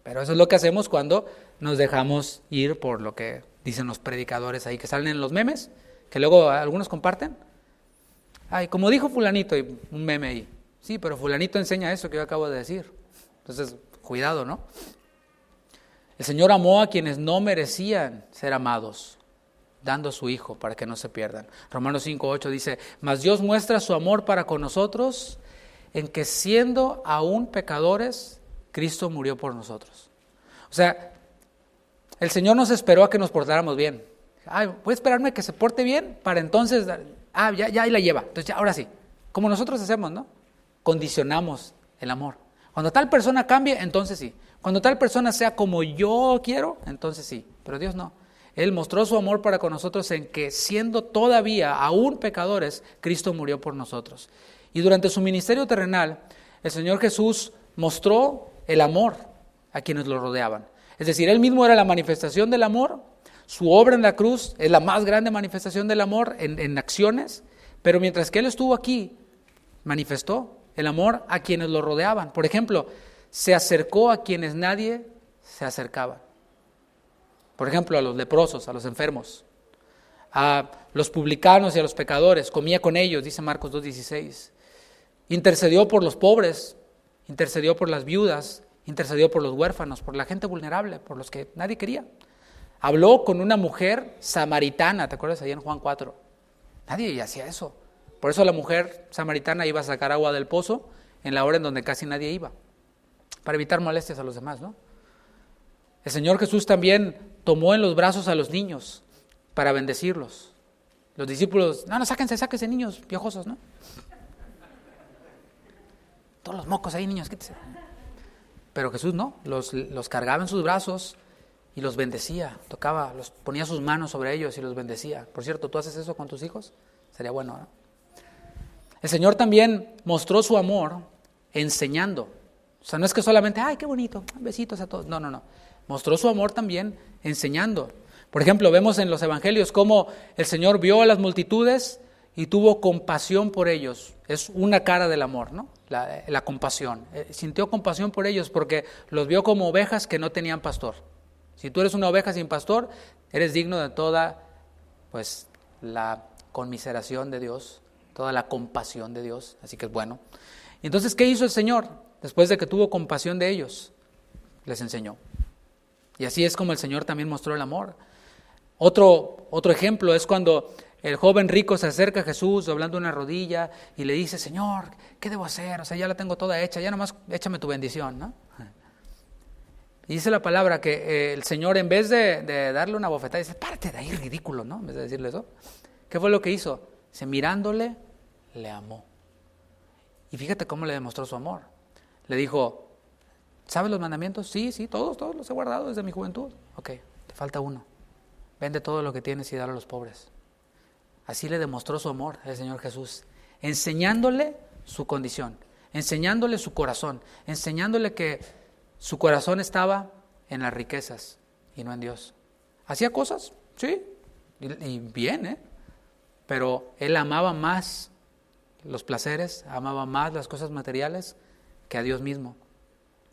Pero eso es lo que hacemos cuando nos dejamos ir por lo que dicen los predicadores ahí, que salen en los memes, que luego algunos comparten. Ay, como dijo fulanito, y un meme ahí. Sí, pero fulanito enseña eso que yo acabo de decir. Entonces, cuidado, ¿no? El Señor amó a quienes no merecían ser amados, dando a su Hijo para que no se pierdan. Romanos 5:8 dice, mas Dios muestra su amor para con nosotros en que siendo aún pecadores, Cristo murió por nosotros. O sea, el Señor nos esperó a que nos portáramos bien. Ay, voy a esperarme a que se porte bien para entonces, ya ahí la lleva. Entonces ya, ahora sí, como nosotros hacemos, ¿no? Condicionamos el amor. Cuando tal persona cambie, entonces sí. Cuando tal persona sea como yo quiero, entonces sí. Pero Dios no. Él mostró su amor para con nosotros en que siendo todavía aún pecadores, Cristo murió por nosotros. Y durante su ministerio terrenal, el Señor Jesús mostró el amor a quienes lo rodeaban. Es decir, Él mismo era la manifestación del amor, su obra en la cruz es la más grande manifestación del amor en acciones, pero mientras que Él estuvo aquí, manifestó el amor a quienes lo rodeaban. Por ejemplo, se acercó a quienes nadie se acercaba. Por ejemplo, a los leprosos, a los enfermos, a los publicanos y a los pecadores, comía con ellos, dice Marcos 2:16. Intercedió por los pobres, intercedió por las viudas, intercedió por los huérfanos, por la gente vulnerable, por los que nadie quería. Habló con una mujer samaritana, ¿te acuerdas ahí en Juan 4? Nadie hacía eso. Por eso la mujer samaritana iba a sacar agua del pozo en la hora en donde casi nadie iba, para evitar molestias a los demás, ¿no? El Señor Jesús también tomó en los brazos a los niños para bendecirlos. Los discípulos, no, sáquense niños piojosos, ¿no? Todos los mocos ahí, niños, quítese. Pero Jesús no, los cargaba en sus brazos y los bendecía, tocaba, los ponía sus manos sobre ellos y los bendecía. Por cierto, ¿tú haces eso con tus hijos? Sería bueno, ¿no? El Señor también mostró su amor enseñando. O sea, no es que solamente, ay, qué bonito, besitos a todos. No. Mostró su amor también enseñando. Por ejemplo, vemos en los evangelios cómo el Señor vio a las multitudes y tuvo compasión por ellos. Es una cara del amor, ¿no? La compasión. Sintió compasión por ellos porque los vio como ovejas que no tenían pastor. Si tú eres una oveja sin pastor, eres digno de toda, pues, la conmiseración de Dios, toda la compasión de Dios. Así que es bueno. Entonces, ¿qué hizo el Señor? Después de que tuvo compasión de ellos, les enseñó. Y así es como el Señor también mostró el amor. Otro ejemplo es cuando el joven rico se acerca a Jesús doblando una rodilla y le dice, Señor, ¿qué debo hacer? O sea, ya la tengo toda hecha, ya nomás échame tu bendición, ¿no? Y dice la palabra que el Señor, en vez de darle una bofetada, dice, párate de ahí, ridículo, ¿no? En vez de decirle eso. ¿Qué fue lo que hizo? Dice, mirándole, le amó. Y fíjate cómo le demostró su amor. Le dijo, ¿sabes los mandamientos? Sí, todos los he guardado desde mi juventud. Ok, te falta uno. Vende todo lo que tienes y dalo a los pobres. Así le demostró su amor el Señor Jesús, enseñándole su condición, enseñándole su corazón, enseñándole que su corazón estaba en las riquezas y no en Dios. ¿Hacía cosas? Sí, y bien, pero él amaba más los placeres, amaba más las cosas materiales que a Dios mismo.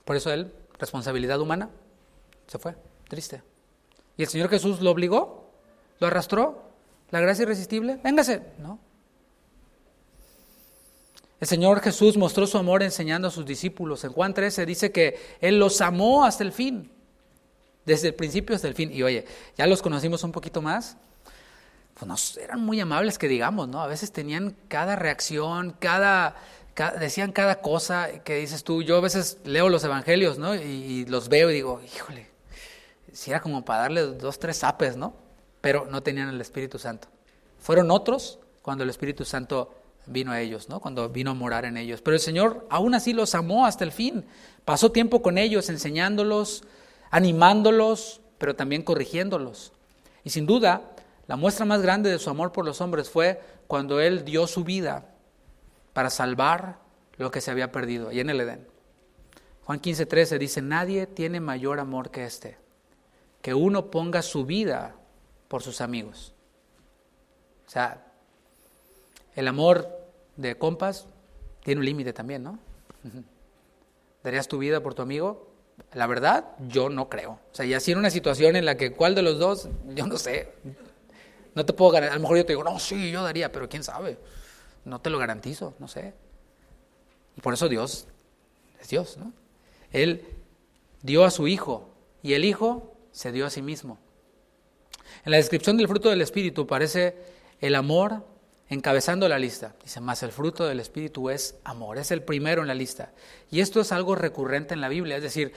Por eso él, responsabilidad humana, se fue, triste. Y el Señor Jesús lo obligó, lo arrastró, la gracia irresistible, véngase, ¿no? El Señor Jesús mostró su amor enseñando a sus discípulos. En Juan 13 dice que Él los amó hasta el fin, desde el principio hasta el fin. Y oye, ya los conocimos un poquito más, pues no eran muy amables que digamos, ¿no? A veces tenían cada reacción, decían cada cosa que dices tú. Yo a veces leo los evangelios, ¿no? Y los veo y digo, híjole, si era como para darle 2, 3 zapes, ¿no? Pero no tenían el Espíritu Santo. Fueron otros cuando el Espíritu Santo vino a ellos, ¿no? Cuando vino a morar en ellos. Pero el Señor aún así los amó hasta el fin. Pasó tiempo con ellos, enseñándolos, animándolos, pero también corrigiéndolos. Y sin duda, la muestra más grande de su amor por los hombres fue cuando Él dio su vida para salvar lo que se había perdido, y en el Edén. Juan 15:13 dice, nadie tiene mayor amor que este, que uno ponga su vida por sus amigos. O sea, el amor de compas tiene un límite también, ¿no? ¿Darías tu vida por tu amigo? la verdad, yo no creo. O sea, y así en una situación en la que cuál de los dos, yo no sé. No te puedo garantizar. A lo mejor yo te digo, no, sí, yo daría, pero quién sabe. No te lo garantizo, no sé. Y por eso Dios es Dios, ¿no? Él dio a su Hijo y el Hijo se dio a sí mismo. En la descripción del fruto del Espíritu aparece el amor encabezando la lista. Dice, más el fruto del Espíritu es amor. Es el primero en la lista. Y esto es algo recurrente en la Biblia. Es decir,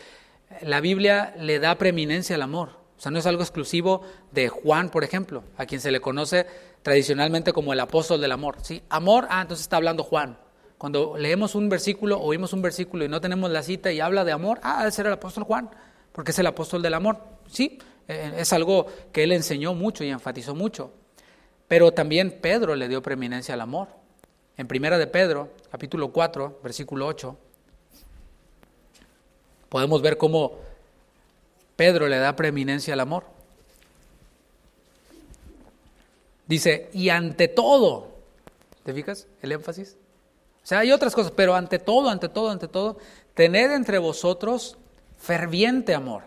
la Biblia le da preeminencia al amor. O sea, no es algo exclusivo de Juan, por ejemplo, a quien se le conoce tradicionalmente como el apóstol del amor. ¿Sí? Amor, entonces está hablando Juan. Cuando leemos un versículo, oímos un versículo y no tenemos la cita y habla de amor, debe ser el apóstol Juan, porque es el apóstol del amor. Sí, es algo que él enseñó mucho y enfatizó mucho. Pero también Pedro le dio preeminencia al amor. En Primera de Pedro, capítulo 4, versículo 8, podemos ver cómo Pedro le da preeminencia al amor. Dice, y ante todo, ¿te fijas el énfasis? O sea, hay otras cosas, pero ante todo, tened entre vosotros ferviente amor.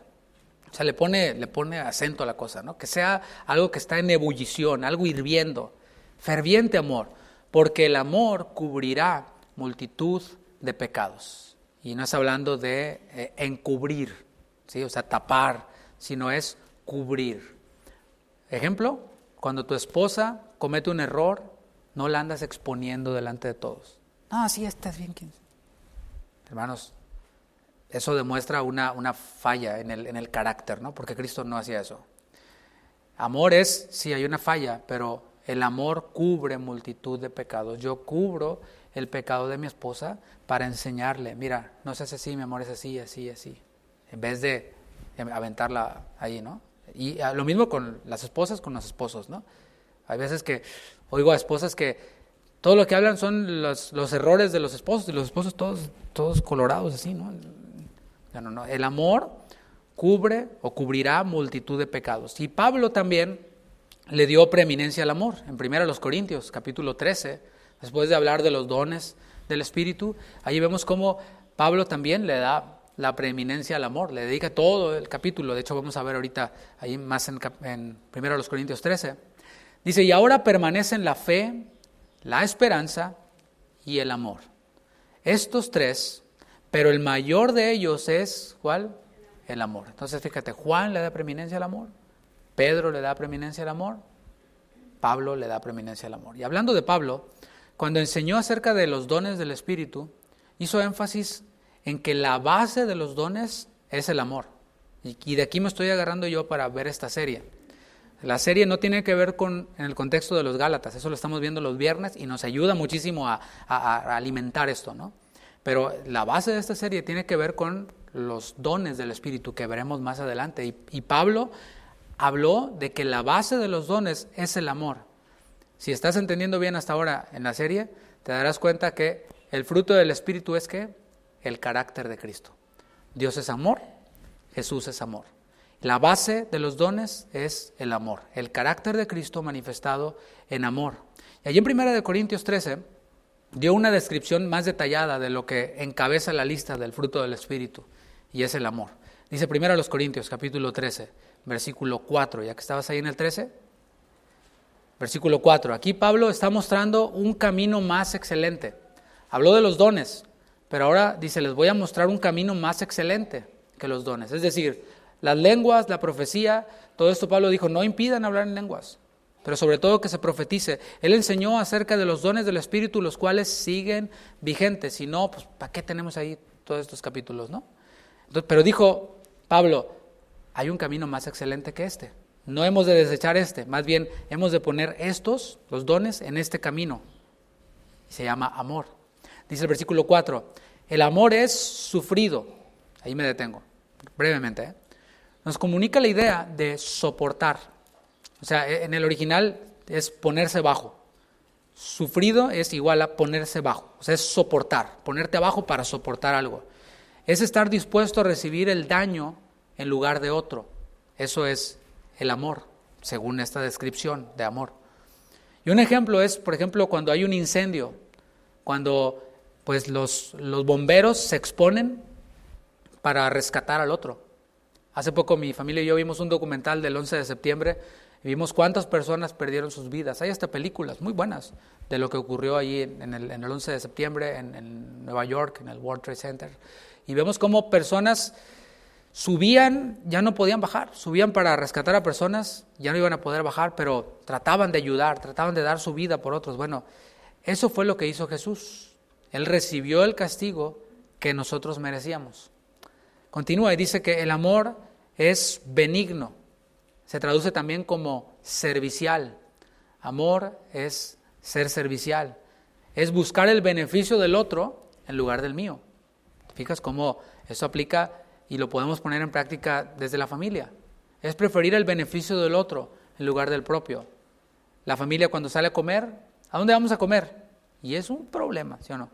O sea, le pone acento a la cosa, ¿no? Que sea algo que está en ebullición, algo hirviendo. Ferviente amor, porque el amor cubrirá multitud de pecados. Y no es hablando de encubrir, ¿sí? O sea, tapar, sino es cubrir. Ejemplo, cuando tu esposa comete un error, no la andas exponiendo delante de todos. No, sí, estás bien. Hermanos, eso demuestra una falla en el carácter, ¿no? Porque Cristo no hacía eso. Amor es, sí, hay una falla, pero el amor cubre multitud de pecados. Yo cubro el pecado de mi esposa para enseñarle, mira, no seas así, mi amor, es así, así, así. En vez de aventarla ahí, ¿no? Y lo mismo con las esposas, con los esposos, ¿no? Hay veces que oigo a esposas que todo lo que hablan son los errores de los esposos, y los esposos todos colorados así, ¿no? No. El amor cubre o cubrirá multitud de pecados. Y Pablo también le dio preeminencia al amor. En 1 Corintios, capítulo 13, después de hablar de los dones del Espíritu, ahí vemos cómo Pablo también le da la preeminencia al amor, le dedica todo el capítulo. De hecho, vamos a ver ahorita, ahí más en 1 Corintios 13. Dice, y ahora permanecen la fe, la esperanza y el amor. Estos tres, pero el mayor de ellos es, ¿cuál? El amor. Entonces, fíjate, Juan le da preeminencia al amor, Pedro le da preeminencia al amor, Pablo le da preeminencia al amor. Y hablando de Pablo, cuando enseñó acerca de los dones del Espíritu, hizo énfasis en que la base de los dones es el amor. Y de aquí me estoy agarrando yo para ver esta serie. La serie no tiene que ver en el contexto de los Gálatas, eso lo estamos viendo los viernes y nos ayuda muchísimo a alimentar esto, ¿no? Pero la base de esta serie tiene que ver con los dones del Espíritu que veremos más adelante. Y Pablo habló de que la base de los dones es el amor. Si estás entendiendo bien hasta ahora en la serie, te darás cuenta que el fruto del Espíritu es ¿qué? El carácter de Cristo. Dios es amor, Jesús es amor. La base de los dones es el amor, el carácter de Cristo manifestado en amor. Y allí en 1 Corintios 13 dio una descripción más detallada de lo que encabeza la lista del fruto del Espíritu, y es el amor. Dice 1 Corintios capítulo 13, versículo 4, ya que estabas ahí en el 13, versículo 4. Aquí Pablo está mostrando un camino más excelente. Habló de los dones, pero ahora dice, les voy a mostrar un camino más excelente que los dones. Es decir, las lenguas, la profecía, todo esto Pablo dijo, no impidan hablar en lenguas, pero sobre todo que se profetice. Él enseñó acerca de los dones del Espíritu, los cuales siguen vigentes. Si no, pues ¿para qué tenemos ahí todos estos capítulos, no? Entonces, pero dijo Pablo, hay un camino más excelente que este. No hemos de desechar más bien hemos de poner los dones, en este camino. Se llama amor. Dice el versículo 4, el amor es sufrido. Ahí me detengo, brevemente, Nos comunica la idea de soportar. O sea, en el original es ponerse bajo. Sufrido es igual a ponerse bajo. O sea, es soportar, ponerte abajo para soportar algo. Es estar dispuesto a recibir el daño en lugar de otro. Eso es el amor, según esta descripción de amor. Y un ejemplo es, por ejemplo, cuando hay un incendio, cuando pues los bomberos se exponen para rescatar al otro. Hace poco mi familia y yo vimos un documental del 11 de septiembre y vimos cuántas personas perdieron sus vidas. Hay hasta películas muy buenas de lo que ocurrió allí en el 11 de septiembre en Nueva York, en el World Trade Center. Y vemos cómo personas subían, ya no podían bajar, subían para rescatar a personas, ya no iban a poder bajar, pero trataban de ayudar, trataban de dar su vida por otros. Bueno, eso fue lo que hizo Jesús. Él recibió el castigo que nosotros merecíamos. Continúa y dice que el amor es benigno. Se traduce también como servicial. Amor es ser servicial. Es buscar el beneficio del otro en lugar del mío. ¿Te fijas cómo eso aplica y lo podemos poner en práctica desde la familia? Es preferir el beneficio del otro en lugar del propio. La familia cuando sale a comer, ¿a dónde vamos a comer? Y es un problema, ¿sí o no?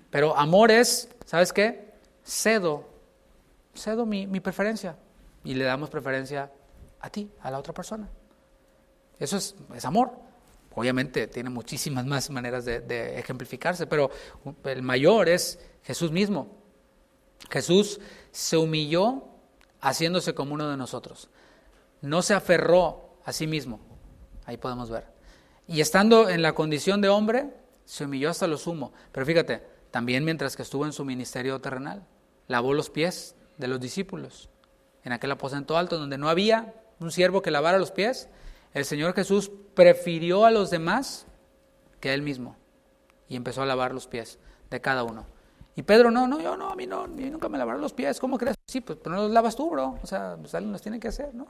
Pero amor es, ¿sabes qué? Cedo mi preferencia y le damos preferencia a ti, a la otra persona. Eso es amor. Obviamente tiene muchísimas más maneras de ejemplificarse, pero el mayor es Jesús mismo. Jesús se humilló haciéndose como uno de nosotros. No se aferró a sí mismo. Ahí podemos ver. Y estando en la condición de hombre, se humilló hasta lo sumo. Pero fíjate, también mientras que estuvo en su ministerio terrenal, lavó los pies de los discípulos. En aquel aposento alto donde no había un siervo que lavara los pies, el Señor Jesús prefirió a los demás que a Él mismo y empezó a lavar los pies de cada uno. Y Pedro, a mí nunca me lavaron los pies, ¿cómo crees? Sí, pues pero no los lavas tú, bro, o sea, pues alguien los tiene que hacer, ¿no?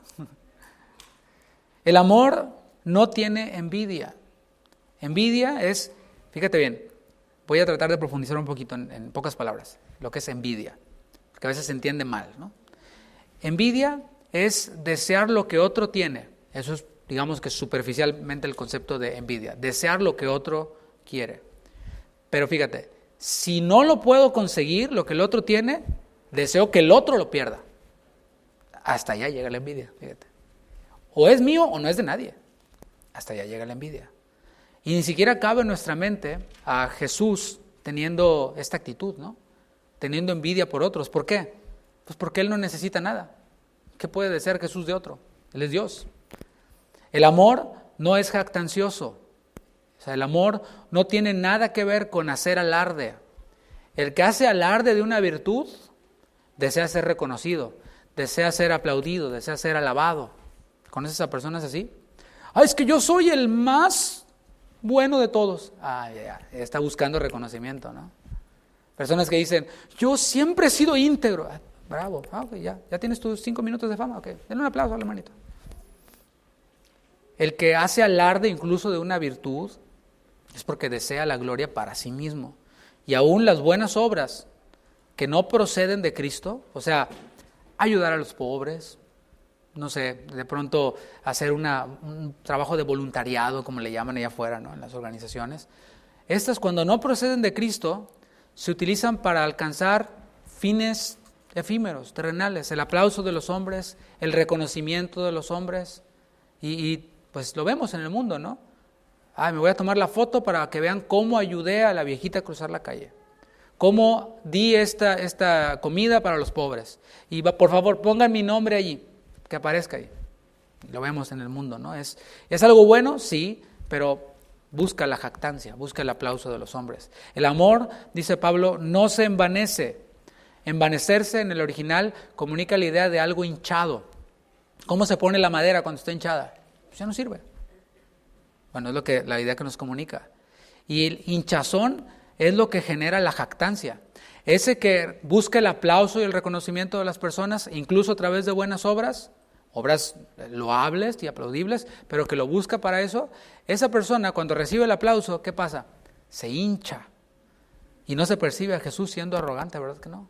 El amor no tiene envidia. Envidia es, fíjate bien, voy a tratar de profundizar un poquito en pocas palabras, lo que es envidia, porque a veces se entiende mal, ¿no? Envidia es desear lo que otro tiene. Eso es, digamos que superficialmente el concepto de envidia, desear lo que otro quiere. Pero fíjate, si no lo puedo conseguir, lo que el otro tiene, deseo que el otro lo pierda. Hasta allá llega la envidia, fíjate. O es mío o no es de nadie. Hasta allá llega la envidia. Y ni siquiera cabe en nuestra mente a Jesús teniendo esta actitud, ¿no? Teniendo envidia por otros. ¿Por qué? Pues porque Él no necesita nada. ¿Qué puede desear Jesús de otro? Él es Dios. El amor no es jactancioso. O sea, el amor no tiene nada que ver con hacer alarde. El que hace alarde de una virtud desea ser reconocido, desea ser aplaudido, desea ser alabado. ¿Conoces a personas así? Es que yo soy el más bueno de todos. Ya, está buscando reconocimiento, ¿no? Personas que dicen, yo siempre he sido íntegro. Bravo, okay, ya tienes tus 5 minutos de fama. Okay. Denle un aplauso al hermanito. El que hace alarde incluso de una virtud es porque desea la gloria para sí mismo. Y aún las buenas obras que no proceden de Cristo, o sea, ayudar a los pobres, no sé, de pronto hacer un trabajo de voluntariado, como le llaman allá afuera, ¿no? En las organizaciones. Estas, cuando no proceden de Cristo, se utilizan para alcanzar fines efímeros, terrenales, el aplauso de los hombres, el reconocimiento de los hombres, y pues lo vemos en el mundo, ¿no? Me voy a tomar la foto para que vean cómo ayudé a la viejita a cruzar la calle, cómo di esta comida para los pobres, y por favor pongan mi nombre allí, que aparezca ahí. Lo vemos en el mundo, ¿no? ¿Es algo bueno? Sí, pero busca la jactancia, busca el aplauso de los hombres. El amor, dice Pablo, no se envanece. Envanecerse en el original comunica la idea de algo hinchado. ¿Cómo se pone la madera cuando está hinchada? Pues ya no sirve. Bueno, es la idea que nos comunica. Y el hinchazón es lo que genera la jactancia. Ese que busca el aplauso y el reconocimiento de las personas, incluso a través de buenas obras loables y aplaudibles, pero que lo busca para eso, esa persona cuando recibe el aplauso, ¿qué pasa? Se hincha. Y no se percibe a Jesús siendo arrogante, ¿verdad que no?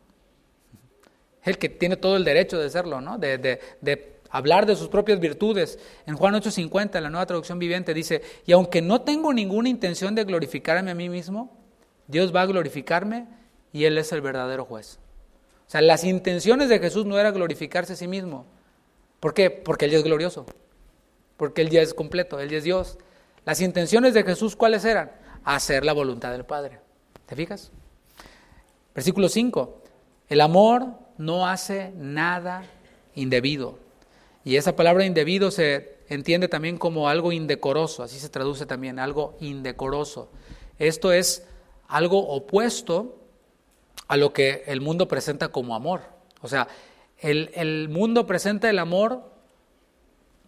El que tiene todo el derecho de serlo, ¿no? De hablar de sus propias virtudes. En Juan 8:50, la Nueva Traducción Viviente, dice, y aunque no tengo ninguna intención de glorificarme a mí mismo, Dios va a glorificarme y Él es el verdadero juez. O sea, las intenciones de Jesús no era glorificarse a sí mismo. ¿Por qué? Porque Él ya es glorioso. Porque Él ya es completo, Él ya es Dios. Las intenciones de Jesús, ¿cuáles eran? Hacer la voluntad del Padre. ¿Te fijas? Versículo 5. El amor no hace nada indebido. Y esa palabra indebido se entiende también como algo indecoroso, así se traduce también, algo indecoroso. Esto es algo opuesto a lo que el mundo presenta como amor. O sea, el mundo presenta el amor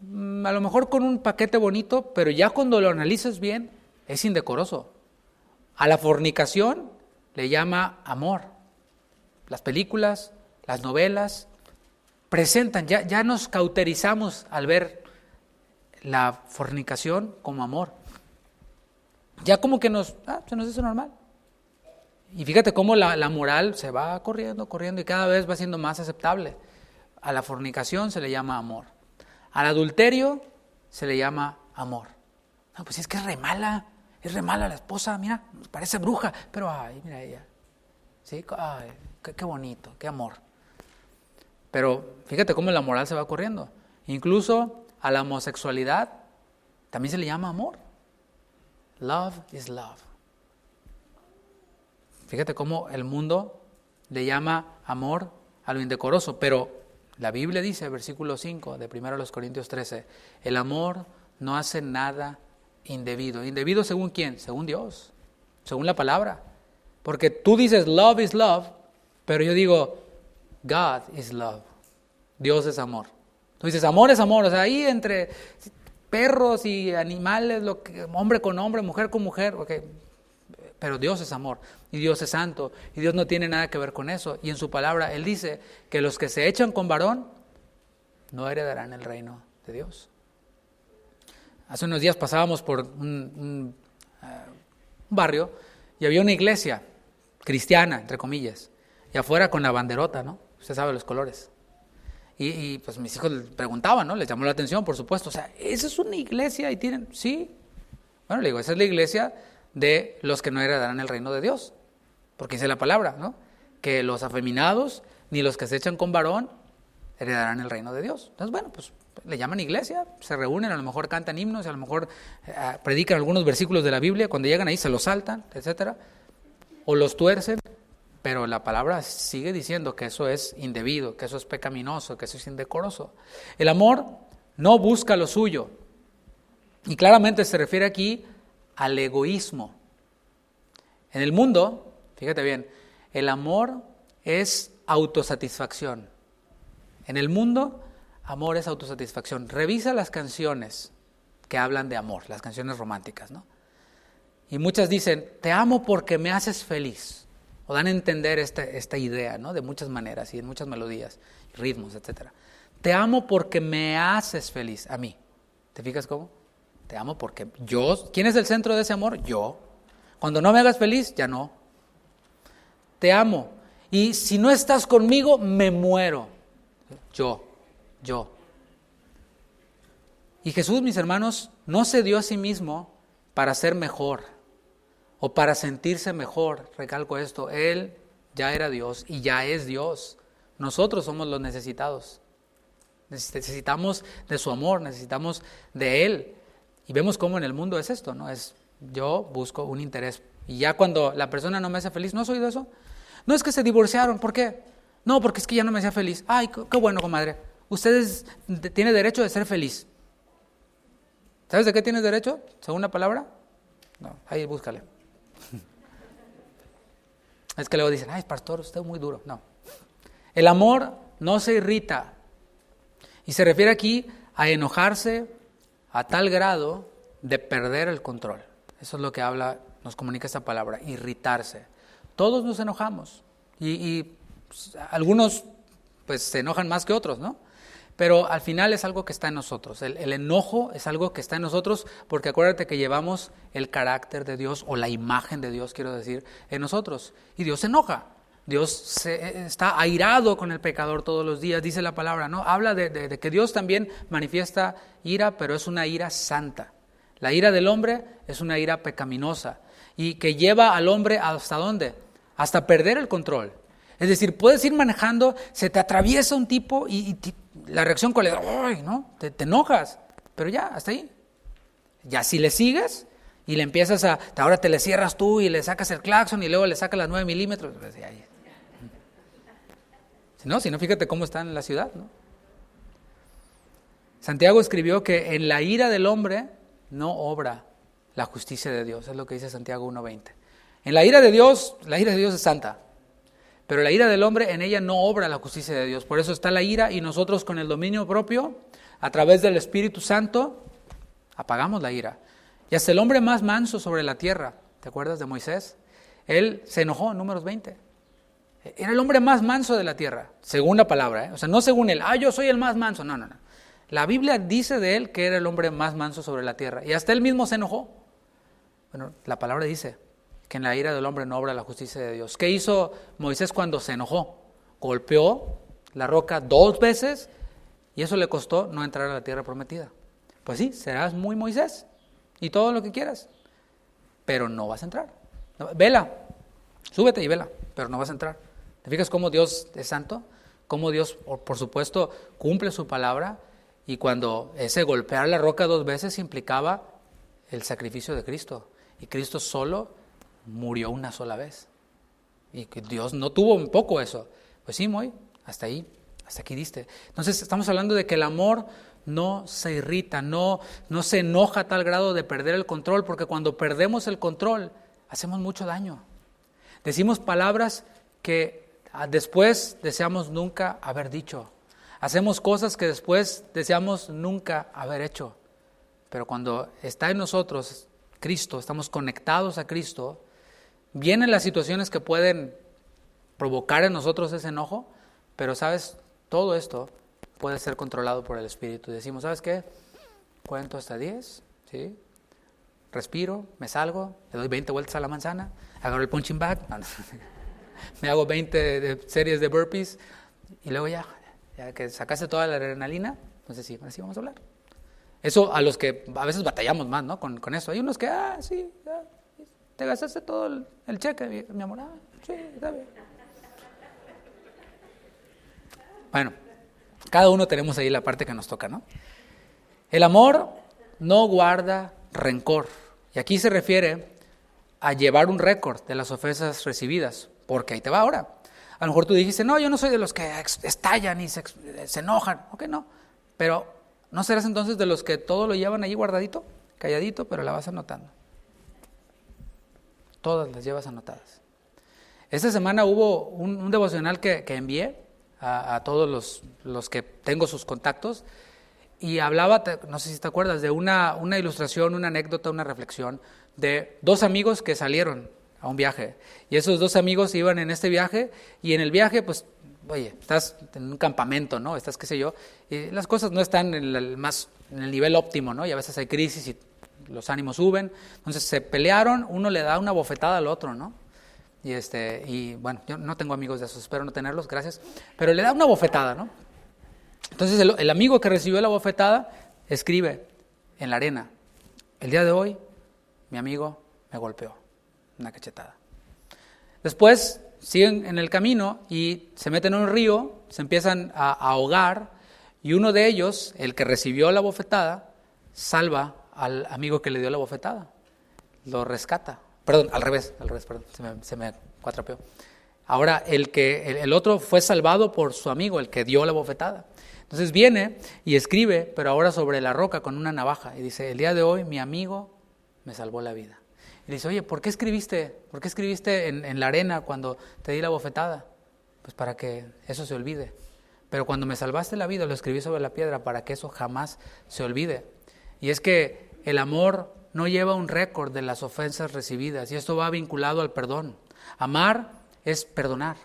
a lo mejor con un paquete bonito, pero ya cuando lo analizas bien, es indecoroso. A la fornicación le llama amor. Las películas, las novelas presentan, ya nos cauterizamos al ver la fornicación como amor. Ya como que se nos hace normal. Y fíjate cómo la moral se va corriendo y cada vez va siendo más aceptable. A la fornicación se le llama amor. Al adulterio se le llama amor. No, pues es que es re mala la esposa, mira, parece bruja, pero ay, mira ella. Sí, ay, qué bonito, qué amor. Pero fíjate cómo la moral se va corriendo. Incluso a la homosexualidad también se le llama amor. Love is love. Fíjate cómo el mundo le llama amor a lo indecoroso, pero la Biblia dice, versículo 5 de 1 Corintios 13, el amor no hace nada indebido. ¿Indebido según quién? Según Dios, según la palabra. Porque tú dices love is love, pero yo digo God is love. Dios es amor. Tú dices amor es amor, o sea, ahí entre perros y animales, hombre con hombre, mujer con mujer, okay. Pero Dios es amor y Dios es santo y Dios no tiene nada que ver con eso. Y en su palabra Él dice que los que se echan con varón no heredarán el reino de Dios. Hace unos días pasábamos por un barrio y había una iglesia cristiana, entre comillas, y afuera con la banderota, ¿no? Usted sabe los colores. Y pues mis hijos preguntaban, ¿no? Les llamó la atención, por supuesto. O sea, ¿esa es una iglesia? Y tienen, sí. Bueno, le digo, esa es la iglesia de los que no heredarán el reino de Dios. Porque dice la palabra, ¿no? Que los afeminados, ni los que se echan con varón, heredarán el reino de Dios. Entonces, bueno, pues le llaman iglesia, se reúnen, a lo mejor cantan himnos, a lo mejor predican algunos versículos de la Biblia, cuando llegan ahí se los saltan, etcétera, o los tuercen, pero la palabra sigue diciendo que eso es indebido, que eso es pecaminoso, que eso es indecoroso. El amor no busca lo suyo, y claramente se refiere aquí al egoísmo. En el mundo, fíjate bien, el amor es autosatisfacción. En el mundo, amor es autosatisfacción. Revisa las canciones que hablan de amor, las canciones románticas, ¿no? Y muchas dicen, te amo porque me haces feliz. O dan a entender esta idea, ¿no? De muchas maneras y en muchas melodías, ritmos, etc. Te amo porque me haces feliz, a mí. ¿Te fijas cómo? Te amo porque yo. ¿Quién es el centro de ese amor? Yo. Cuando no me hagas feliz, ya no. Te amo. Y si no estás conmigo, me muero. Yo. Y Jesús, mis hermanos, no se dio a sí mismo para ser mejor o para sentirse mejor. Recalco esto, Él ya era Dios y ya es Dios. Nosotros somos los necesitados. Necesitamos de su amor, necesitamos de Él. Y vemos cómo en el mundo es esto, ¿no? Es yo busco un interés. Y ya cuando la persona no me hace feliz, ¿no has oído eso? No es que se divorciaron, ¿por qué? No, porque es que ya no me hacía feliz. Ay, qué bueno, comadre. Ustedes tienen derecho de ser feliz. ¿Sabes de qué tienes derecho? ¿Según la palabra? No, ahí búscale. Es que luego dicen, ay, pastor, usted es muy duro. No. El amor no se irrita. Y se refiere aquí a enojarse a tal grado de perder el control. Eso es lo que nos comunica esta palabra, irritarse. Todos nos enojamos. Y pues, algunos pues se enojan más que otros, ¿no? Pero al final es algo que está en nosotros. El enojo es algo que está en nosotros porque acuérdate que llevamos el carácter de Dios o la imagen de Dios, quiero decir, en nosotros. Y Dios se enoja. Dios está airado con el pecador todos los días, dice la palabra, ¿no? Habla de que Dios también manifiesta ira, pero es una ira santa. La ira del hombre es una ira pecaminosa y que lleva al hombre ¿hasta dónde? Hasta perder el control. Es decir, puedes ir manejando, se te atraviesa un tipo y la reacción cuál es, ¡ay!, ¿no? Te enojas, pero ya, hasta ahí. Ya si le sigues y le empiezas ahora te le cierras tú y le sacas el claxon y luego le sacas las 9 milímetros, pues Si no, fíjate cómo está en la ciudad, ¿no? Santiago escribió que en la ira del hombre no obra la justicia de Dios. Es lo que dice Santiago 1:20. En la ira de Dios es santa. Pero la ira del hombre, en ella no obra la justicia de Dios. Por eso está la ira y nosotros con el dominio propio, a través del Espíritu Santo, apagamos la ira. Y hasta el hombre más manso sobre la tierra, ¿te acuerdas de Moisés? Él se enojó en Números 20. Era el hombre más manso de la tierra, según la palabra, ¿eh? O sea, no según él, yo soy el más manso, no. La Biblia dice de él que era el hombre más manso sobre la tierra. Y hasta él mismo se enojó. Bueno, la palabra dice que en la ira del hombre no obra la justicia de Dios. ¿Qué hizo Moisés cuando se enojó? Golpeó la roca 2 veces y eso le costó no entrar a la tierra prometida. Pues sí, serás muy Moisés y todo lo que quieras, pero no vas a entrar. Vela, súbete y vela, pero no vas a entrar. ¿Te fijas cómo Dios es santo? Cómo Dios, por supuesto, cumple su palabra, y cuando ese golpear la roca 2 veces implicaba el sacrificio de Cristo, y Cristo solo murió una sola vez, y que Dios no tuvo un poco eso. Pues sí, hasta aquí diste. Entonces estamos hablando de que el amor no se irrita, no se enoja a tal grado de perder el control, porque cuando perdemos el control hacemos mucho daño. Decimos palabras que después deseamos nunca haber dicho. Hacemos cosas que después deseamos nunca haber hecho. Pero cuando está en nosotros Cristo, estamos conectados a Cristo, vienen las situaciones que pueden provocar en nosotros ese enojo, pero ¿sabes? Todo esto puede ser controlado por el Espíritu. Decimos, ¿sabes qué? Cuento hasta 10, ¿sí? Respiro, me salgo, le doy 20 vueltas a la manzana, agarro el punching bag, me hago 20 series de burpees y luego ya que sacaste toda la adrenalina, entonces sí, ahora sí vamos a hablar. Eso a los que a veces batallamos más, ¿no? Con eso. Hay unos que, sí, ya, te gastaste todo el cheque, mi amor, sí, está bien. Bueno, cada uno tenemos ahí la parte que nos toca, ¿no? El amor no guarda rencor. Y aquí se refiere a llevar un récord de las ofensas recibidas, porque ahí te va ahora. A lo mejor tú dijiste, no, yo no soy de los que estallan y se enojan. Ok, no. Pero ¿no serás entonces de los que todo lo llevan ahí guardadito, calladito, pero la vas anotando? Todas las llevas anotadas. Esta semana hubo un devocional que envié a todos los que tengo sus contactos, y hablaba, no sé si te acuerdas, de una ilustración, una anécdota, una reflexión de 2 amigos que salieron a un viaje. Y esos 2 amigos iban en este viaje, y en el viaje, pues, oye, estás en un campamento, ¿no? Estás, qué sé yo, y las cosas no están en el nivel óptimo, ¿no? Y a veces hay crisis y los ánimos suben. Entonces se pelearon, uno le da una bofetada al otro, ¿no? Y bueno, yo no tengo amigos de esos, espero no tenerlos, gracias. Pero le da una bofetada, ¿no? Entonces el amigo que recibió la bofetada escribe en la arena, el día de hoy mi amigo me golpeó, una cachetada. Después siguen en el camino y se meten en un río, se empiezan a ahogar, y uno de ellos, el que recibió la bofetada, salva al amigo que le dio la bofetada, lo rescata. Perdón, al revés, se me cuatrapeó. Ahora el otro fue salvado por su amigo, el que dio la bofetada. Entonces viene y escribe, pero ahora sobre la roca con una navaja, y dice, el día de hoy mi amigo me salvó la vida. Y dice, oye, ¿por qué escribiste en la arena cuando te di la bofetada? Pues para que eso se olvide. Pero cuando me salvaste la vida, lo escribí sobre la piedra para que eso jamás se olvide. Y es que el amor no lleva un récord de las ofensas recibidas, y esto va vinculado al perdón. Amar es perdonar.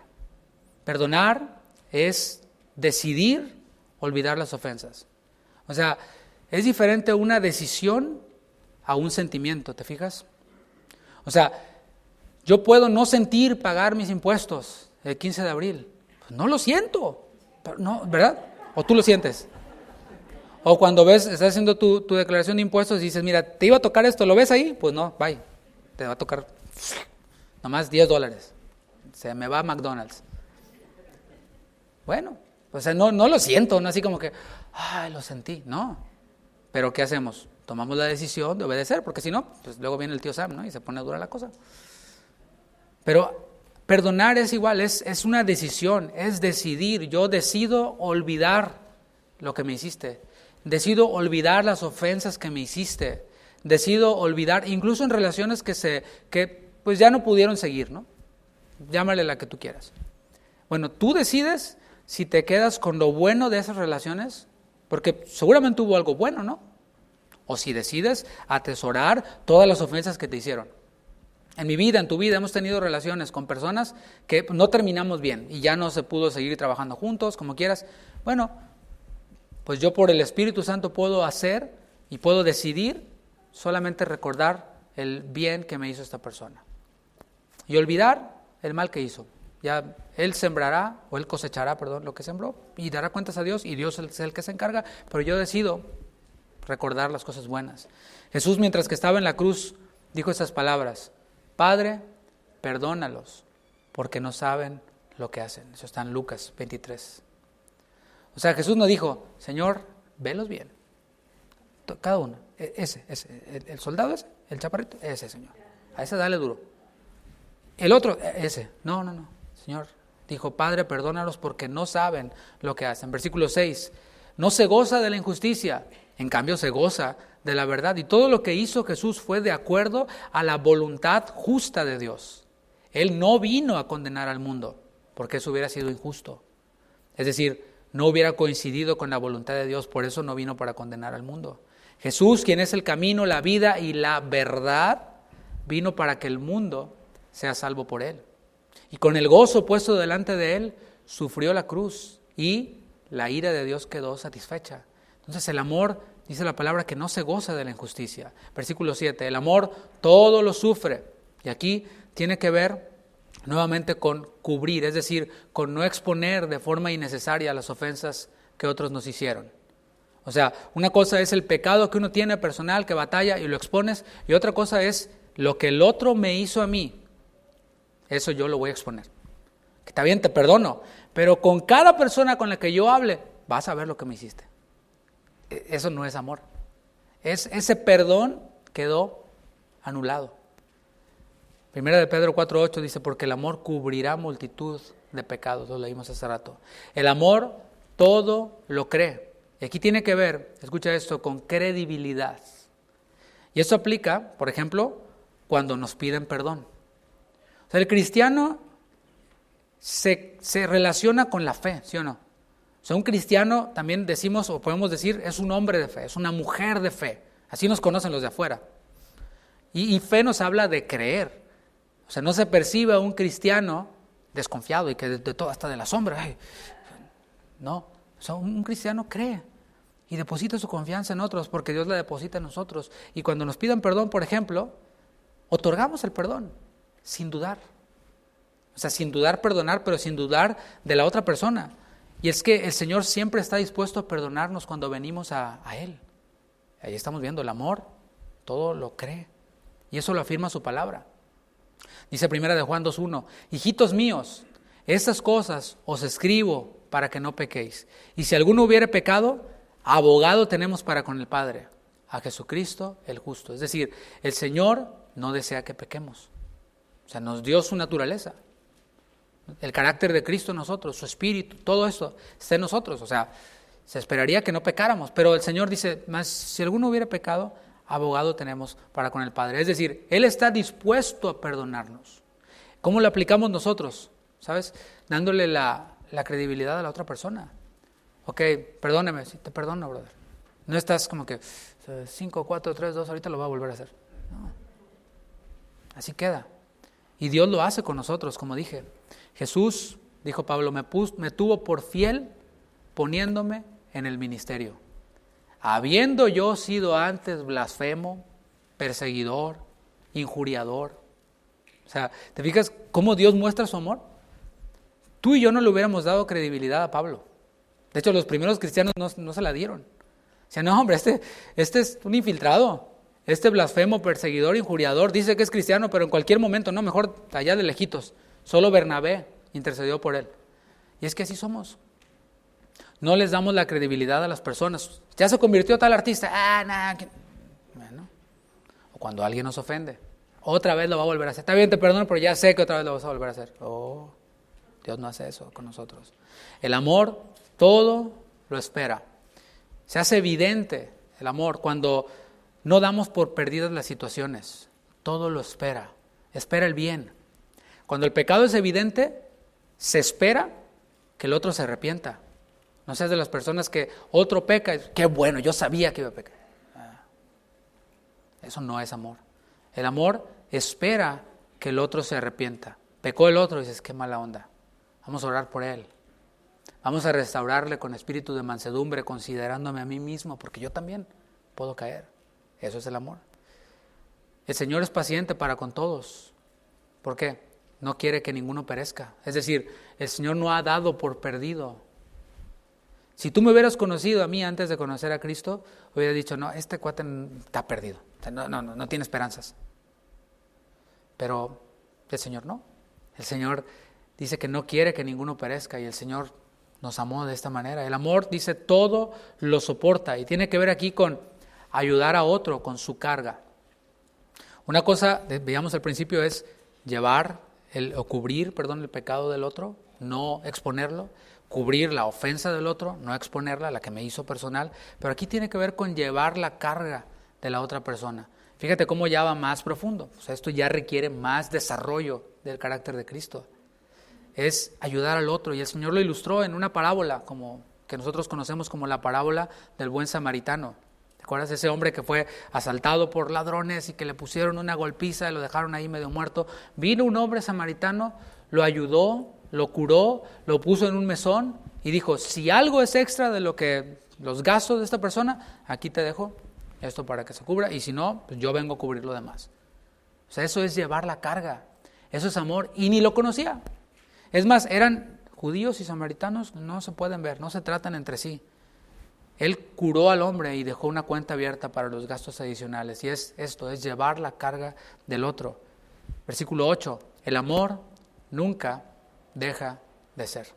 Perdonar es decidir olvidar las ofensas. O sea, es diferente una decisión a un sentimiento, ¿te fijas? O sea, yo puedo no sentir pagar mis impuestos el 15 de abril. Pues no lo siento, pero no, ¿verdad? ¿O tú lo sientes? O cuando estás haciendo tu declaración de impuestos y dices, mira, te iba a tocar esto, ¿lo ves ahí? Pues no, bye, te va a tocar nomás $10. Se me va a McDonald's. Bueno, o sea, no lo siento, no así como que, lo sentí, no. Pero ¿qué hacemos? Tomamos la decisión de obedecer, porque si no, pues luego viene el tío Sam, ¿no? Y se pone dura la cosa. Pero Perdonar es igual, es una decisión, es decidir. Yo decido olvidar lo que me hiciste. Decido olvidar las ofensas que me hiciste. Decido olvidar, incluso en relaciones que pues ya no pudieron seguir, ¿no? Llámale la que tú quieras. Bueno, tú decides si te quedas con lo bueno de esas relaciones, porque seguramente hubo algo bueno, ¿no? O si decides atesorar todas las ofensas que te hicieron. En mi vida, en tu vida, hemos tenido relaciones con personas que no terminamos bien y ya no se pudo seguir trabajando juntos, como quieras. Bueno, pues yo por el Espíritu Santo puedo hacer y puedo decidir solamente recordar el bien que me hizo esta persona y olvidar el mal que hizo. Ya él sembrará, o él cosechará, lo que sembró, y dará cuentas a Dios, y Dios es el que se encarga, pero yo decido recordar las cosas buenas. Jesús, mientras que estaba en la cruz, dijo estas palabras: Padre, perdónalos, porque no saben lo que hacen. Eso está en Lucas 23. O sea, Jesús no dijo: Señor, velos bien, cada uno, ese, el soldado ese, el chaparrito, ese, Señor, a ese dale duro. El otro, ese, no. Señor, dijo: Padre, perdónalos porque no saben lo que hacen. Versículo 6, no se goza de la injusticia, en cambio se goza de la verdad. Y todo lo que hizo Jesús fue de acuerdo a la voluntad justa de Dios. Él no vino a condenar al mundo, porque eso hubiera sido injusto. Es decir, no hubiera coincidido con la voluntad de Dios, por eso no vino para condenar al mundo. Jesús, quien es el camino, la vida y la verdad, vino para que el mundo sea salvo por Él. Y con el gozo puesto delante de Él, sufrió la cruz y la ira de Dios quedó satisfecha. Entonces el amor, dice la palabra, que no se goza de la injusticia. Versículo 7, el amor todo lo sufre. Y aquí tiene que ver nuevamente con cubrir, es decir, con no exponer de forma innecesaria las ofensas que otros nos hicieron. O sea, una cosa es el pecado que uno tiene personal, que batalla y lo expones, y otra cosa es lo que el otro me hizo a mí. Eso yo lo voy a exponer. Que está bien, te perdono, pero con cada persona con la que yo hable, vas a ver lo que me hiciste. Eso no es amor. Ese perdón quedó anulado. Primera de Pedro 4:8 dice: porque el amor cubrirá multitud de pecados. Lo leímos hace rato. El amor todo lo cree. Y aquí tiene que ver, escucha esto, con credibilidad. Y eso aplica, por ejemplo, cuando nos piden perdón. O sea, el cristiano se relaciona con la fe, ¿sí o no? O sea, un cristiano también decimos, o podemos decir, es un hombre de fe, es una mujer de fe. Así nos conocen los de afuera. Y fe nos habla de creer. O sea, no se percibe a un cristiano desconfiado y que de todo, hasta de la sombra. Ay, no, o sea, un cristiano cree y deposita su confianza en otros porque Dios la deposita en nosotros. Y cuando nos pidan perdón, por ejemplo, otorgamos el perdón sin dudar. O sea, sin dudar perdonar, pero sin dudar de la otra persona. Y es que el Señor siempre está dispuesto a perdonarnos cuando venimos a Él. Ahí estamos viendo el amor, todo lo cree. Y eso lo afirma su palabra. Dice primera de Juan 2:1, hijitos míos, estas cosas os escribo para que no pequéis. Y si alguno hubiere pecado, abogado tenemos para con el Padre, a Jesucristo el justo. Es decir, el Señor no desea que pequemos. O sea, nos dio su naturaleza. El carácter de Cristo en nosotros, su espíritu, todo esto está en nosotros. O sea, se esperaría que no pecáramos, pero el Señor dice, mas si alguno hubiera pecado, abogado tenemos para con el Padre. Es decir, Él está dispuesto a perdonarnos. ¿Cómo lo aplicamos nosotros? ¿Sabes? Dándole la credibilidad a la otra persona. Ok, perdóneme, sí, te perdono, brother. No estás como que 5, 4, 3, 2, ahorita lo va a volver a hacer. No. Así queda. Y Dios lo hace con nosotros, como dije. Jesús, dijo Pablo, me tuvo por fiel poniéndome en el ministerio. Habiendo yo sido antes blasfemo, perseguidor, injuriador. O sea, ¿te fijas cómo Dios muestra su amor? Tú y yo no le hubiéramos dado credibilidad a Pablo. De hecho, los primeros cristianos no se la dieron. O sea, no, hombre, este es un infiltrado. Este blasfemo, perseguidor, injuriador, dice que es cristiano, pero en cualquier momento, no, mejor allá de lejitos. Solo Bernabé intercedió por él. Y es que así somos. No les damos la credibilidad a las personas. Ya se convirtió tal artista. Bueno. O cuando alguien nos ofende. Otra vez lo va a volver a hacer. Está bien, te perdono, pero ya sé que otra vez lo vas a volver a hacer. Oh, Dios no hace eso con nosotros. El amor todo lo espera. Se hace evidente el amor cuando no damos por perdidas las situaciones. Todo lo espera. Espera el bien. Cuando el pecado es evidente, se espera que el otro se arrepienta. No seas de las personas que otro peca. Qué bueno, yo sabía que iba a pecar. Eso no es amor. El amor espera que el otro se arrepienta. Pecó el otro y dices, qué mala onda. Vamos a orar por él. Vamos a restaurarle con espíritu de mansedumbre, considerándome a mí mismo, porque yo también puedo caer. Eso es el amor. El Señor es paciente para con todos. ¿Por qué? No quiere que ninguno perezca. Es decir, el Señor no ha dado por perdido. Si tú me hubieras conocido a mí antes de conocer a Cristo, hubiera dicho, no, este cuate está perdido. O sea, no tiene esperanzas. Pero el Señor no. El Señor dice que no quiere que ninguno perezca y el Señor nos amó de esta manera. El amor, dice, todo lo soporta y tiene que ver aquí con ayudar a otro con su carga. Una cosa, veíamos al principio, es cubrir el pecado del otro, no exponerlo, cubrir la ofensa del otro, no exponerla, la que me hizo personal, pero aquí tiene que ver con llevar la carga de la otra persona. Fíjate cómo ya va más profundo, o sea, esto ya requiere más desarrollo del carácter de Cristo. Es ayudar al otro, y el Señor lo ilustró en una parábola que nosotros conocemos como la parábola del buen samaritano. ¿Te acuerdas de ese hombre que fue asaltado por ladrones y que le pusieron una golpiza y lo dejaron ahí medio muerto? Vino un hombre samaritano, lo ayudó, lo curó, lo puso en un mesón y dijo, si algo es extra de los gastos de esta persona, aquí te dejo esto para que se cubra, y si no, pues yo vengo a cubrir lo demás. O sea, eso es llevar la carga, eso es amor, y ni lo conocía. Es más, eran judíos y samaritanos, no se pueden ver, no se tratan entre sí. Él curó al hombre y dejó una cuenta abierta para los gastos adicionales, y es llevar la carga del otro. Versículo 8, el amor nunca deja de ser.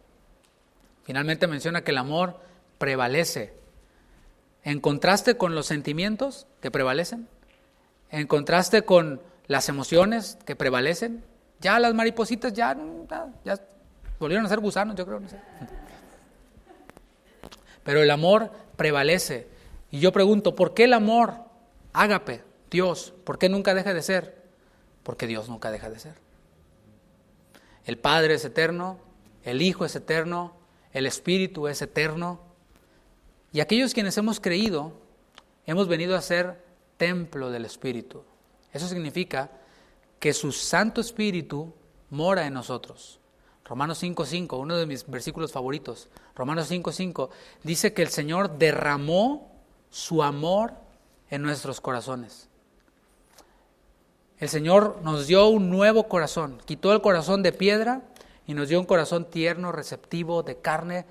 Finalmente menciona que el amor prevalece. En contraste con los sentimientos que prevalecen, en contraste con las emociones que prevalecen, ya las maripositas ya volvieron a ser gusanos, yo creo, no sé. Pero el amor prevalece. Y yo pregunto, ¿por qué el amor, ágape, Dios, por qué nunca deja de ser? Porque Dios nunca deja de ser. El Padre es eterno, el Hijo es eterno, el Espíritu es eterno. Y aquellos quienes hemos creído, hemos venido a ser templo del Espíritu. Eso significa que su Santo Espíritu mora en nosotros. Romanos 5:5, uno de mis versículos favoritos. Romanos 5:5 dice que el Señor derramó su amor en nuestros corazones. El Señor nos dio un nuevo corazón, quitó el corazón de piedra y nos dio un corazón tierno, receptivo, de carne.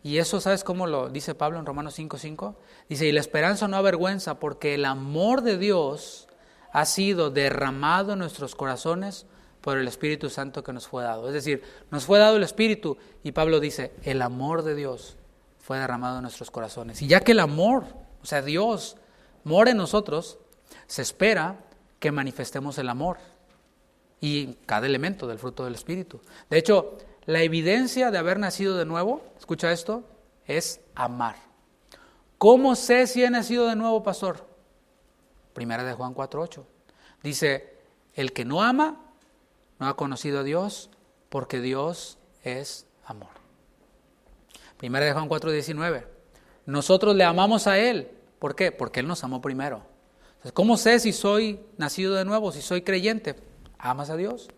Y eso, ¿sabes cómo lo dice Pablo en Romanos 5:5? Dice, y la esperanza no avergüenza, porque el amor de Dios ha sido derramado en nuestros corazones por el Espíritu Santo que nos fue dado. Es decir, nos fue dado el Espíritu, y Pablo dice, el amor de Dios fue derramado en nuestros corazones. Y ya que el amor, o sea, Dios mora en nosotros, se espera que manifestemos el amor y cada elemento del fruto del Espíritu. De hecho, la evidencia de haber nacido de nuevo, escucha esto, es amar. ¿Cómo sé si he nacido de nuevo, pastor? Primera de Juan 4:8. Dice, el que no ama no ha conocido a Dios, porque Dios es amor. Primera de Juan 4:19. Nosotros le amamos a Él. ¿Por qué? Porque Él nos amó primero. Entonces, ¿cómo sé si soy nacido de nuevo, si soy creyente? ¿Amas a Dios?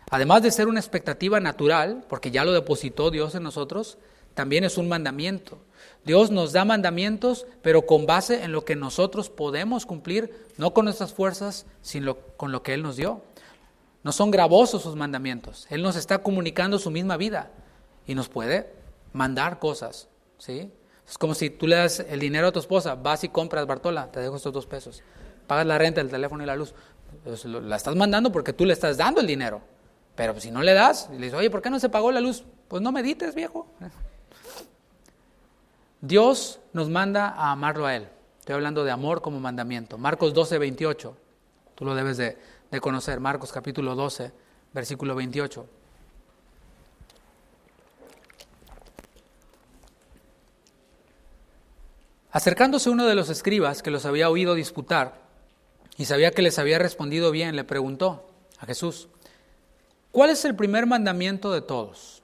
Además de ser una expectativa natural, porque ya lo depositó Dios en nosotros, también es un mandamiento. Dios nos da mandamientos, pero con base en lo que nosotros podemos cumplir, no con nuestras fuerzas, sino con lo que Él nos dio. No son gravosos sus mandamientos. Él nos está comunicando su misma vida y nos puede mandar cosas, ¿sí? Es como si tú le das el dinero a tu esposa, vas y compras, Bartola, te dejo estos $2, pagas la renta, el teléfono y la luz. Pues la estás mandando porque tú le estás dando el dinero. Pero si no le das, y le dices, oye, ¿por qué no se pagó la luz? Pues no medites, viejo. Dios nos manda a amarlo a Él. Estoy hablando de amor como mandamiento. Marcos 12:28. Tú lo debes de de conocer. Marcos capítulo 12, versículo 28. Acercándose uno de los escribas que los había oído disputar y sabía que les había respondido bien, le preguntó a Jesús: ¿cuál es el primer mandamiento de todos?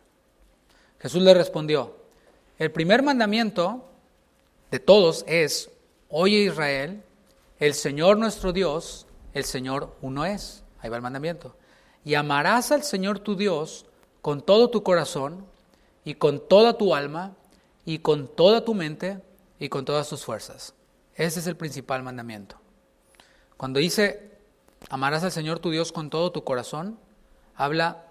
Jesús le respondió: el primer mandamiento de todos es: oye Israel, el Señor nuestro Dios, el Señor uno es. Ahí va el mandamiento. Y amarás al Señor tu Dios con todo tu corazón y con toda tu alma y con toda tu mente y con todas tus fuerzas. Ese es el principal mandamiento. Cuando dice amarás al Señor tu Dios con todo tu corazón, habla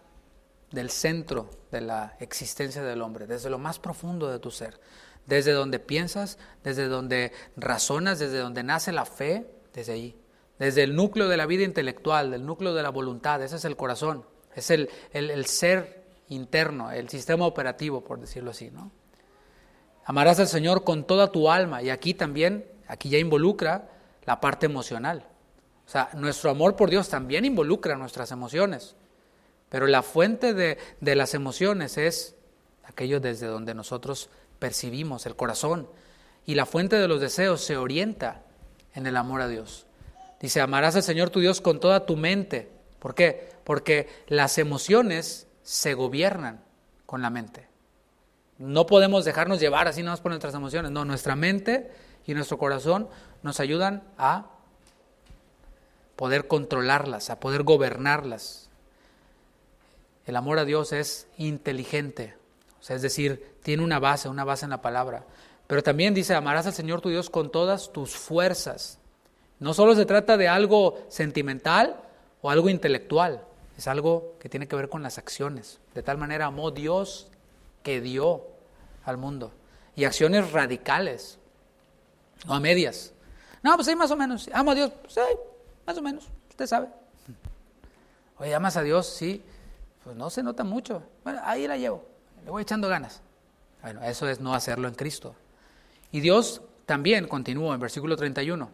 del centro de la existencia del hombre, desde lo más profundo de tu ser, desde donde piensas, desde donde razonas, desde donde nace la fe, desde ahí, desde el núcleo de la vida intelectual, del núcleo de la voluntad. Ese es el corazón, es el ser interno, el sistema operativo, por decirlo así, ¿no? Amarás al Señor con toda tu alma, y aquí ya involucra la parte emocional. O sea, nuestro amor por Dios también involucra nuestras emociones, pero la fuente de las emociones es aquello desde donde nosotros percibimos, el corazón, y la fuente de los deseos se orienta en el amor a Dios. Dice, amarás al Señor tu Dios con toda tu mente. ¿Por qué? Porque las emociones se gobiernan con la mente. No podemos dejarnos llevar así nada más por nuestras emociones. No, nuestra mente y nuestro corazón nos ayudan a poder controlarlas, a poder gobernarlas. El amor a Dios es inteligente, o sea, es decir, tiene una base en la palabra. Pero también dice, amarás al Señor tu Dios con todas tus fuerzas. No solo se trata de algo sentimental o algo intelectual, es algo que tiene que ver con las acciones. De tal manera amó Dios que dio al mundo. Y acciones radicales, no a medias. No, pues sí, más o menos. Amo a Dios, pues sí, más o menos, usted sabe. Oye, ¿amas a Dios? Sí. Pues no se nota mucho. Bueno, ahí la llevo, le voy echando ganas. Bueno, eso es no hacerlo en Cristo. Y Dios también, continúa en versículo 31,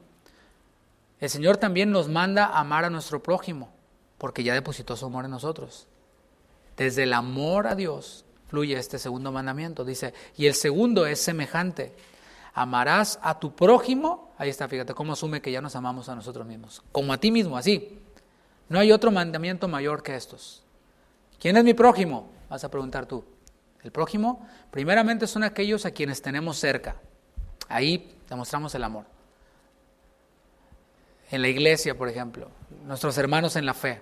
el Señor también nos manda a amar a nuestro prójimo, porque ya depositó su amor en nosotros. Desde el amor a Dios fluye este segundo mandamiento, dice, y el segundo es semejante. Amarás a tu prójimo, ahí está, fíjate cómo asume que ya nos amamos a nosotros mismos, como a ti mismo, así. No hay otro mandamiento mayor que estos. ¿Quién es mi prójimo? Vas a preguntar tú. El prójimo, primeramente, son aquellos a quienes tenemos cerca. Ahí demostramos el amor. En la iglesia, por ejemplo, nuestros hermanos en la fe.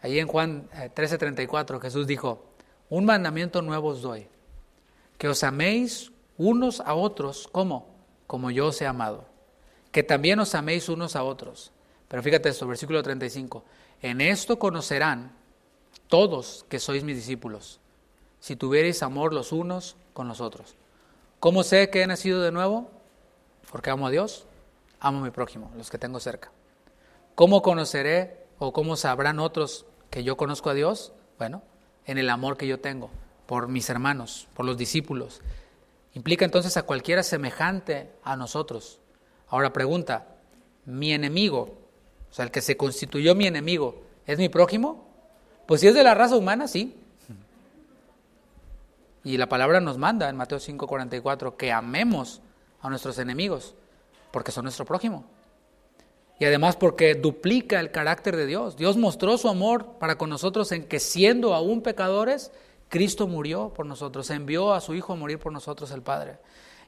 Ahí en Juan 13:34 Jesús dijo, un mandamiento nuevo os doy, que os améis unos a otros, ¿cómo? Como yo os he amado, que también os améis unos a otros. Pero fíjate esto, versículo 35, en esto conocerán todos que sois mis discípulos, si tuviereis amor los unos con los otros. ¿Cómo sé que he nacido de nuevo? Porque amo a Dios, amo a mi prójimo, los que tengo cerca. ¿Cómo conoceré o cómo sabrán otros que yo conozco a Dios? Bueno, en el amor que yo tengo por mis hermanos, por los discípulos. Implica entonces a cualquiera semejante a nosotros. Ahora pregunta, ¿mi enemigo, o sea, el que se constituyó mi enemigo, es mi prójimo? Pues si es de la raza humana, sí. Y la palabra nos manda en Mateo 5:44 que amemos a nuestros enemigos, porque son nuestro prójimo. Y además porque duplica el carácter de Dios. Dios mostró su amor para con nosotros en que siendo aún pecadores, Cristo murió por nosotros, envió a su Hijo a morir por nosotros el Padre.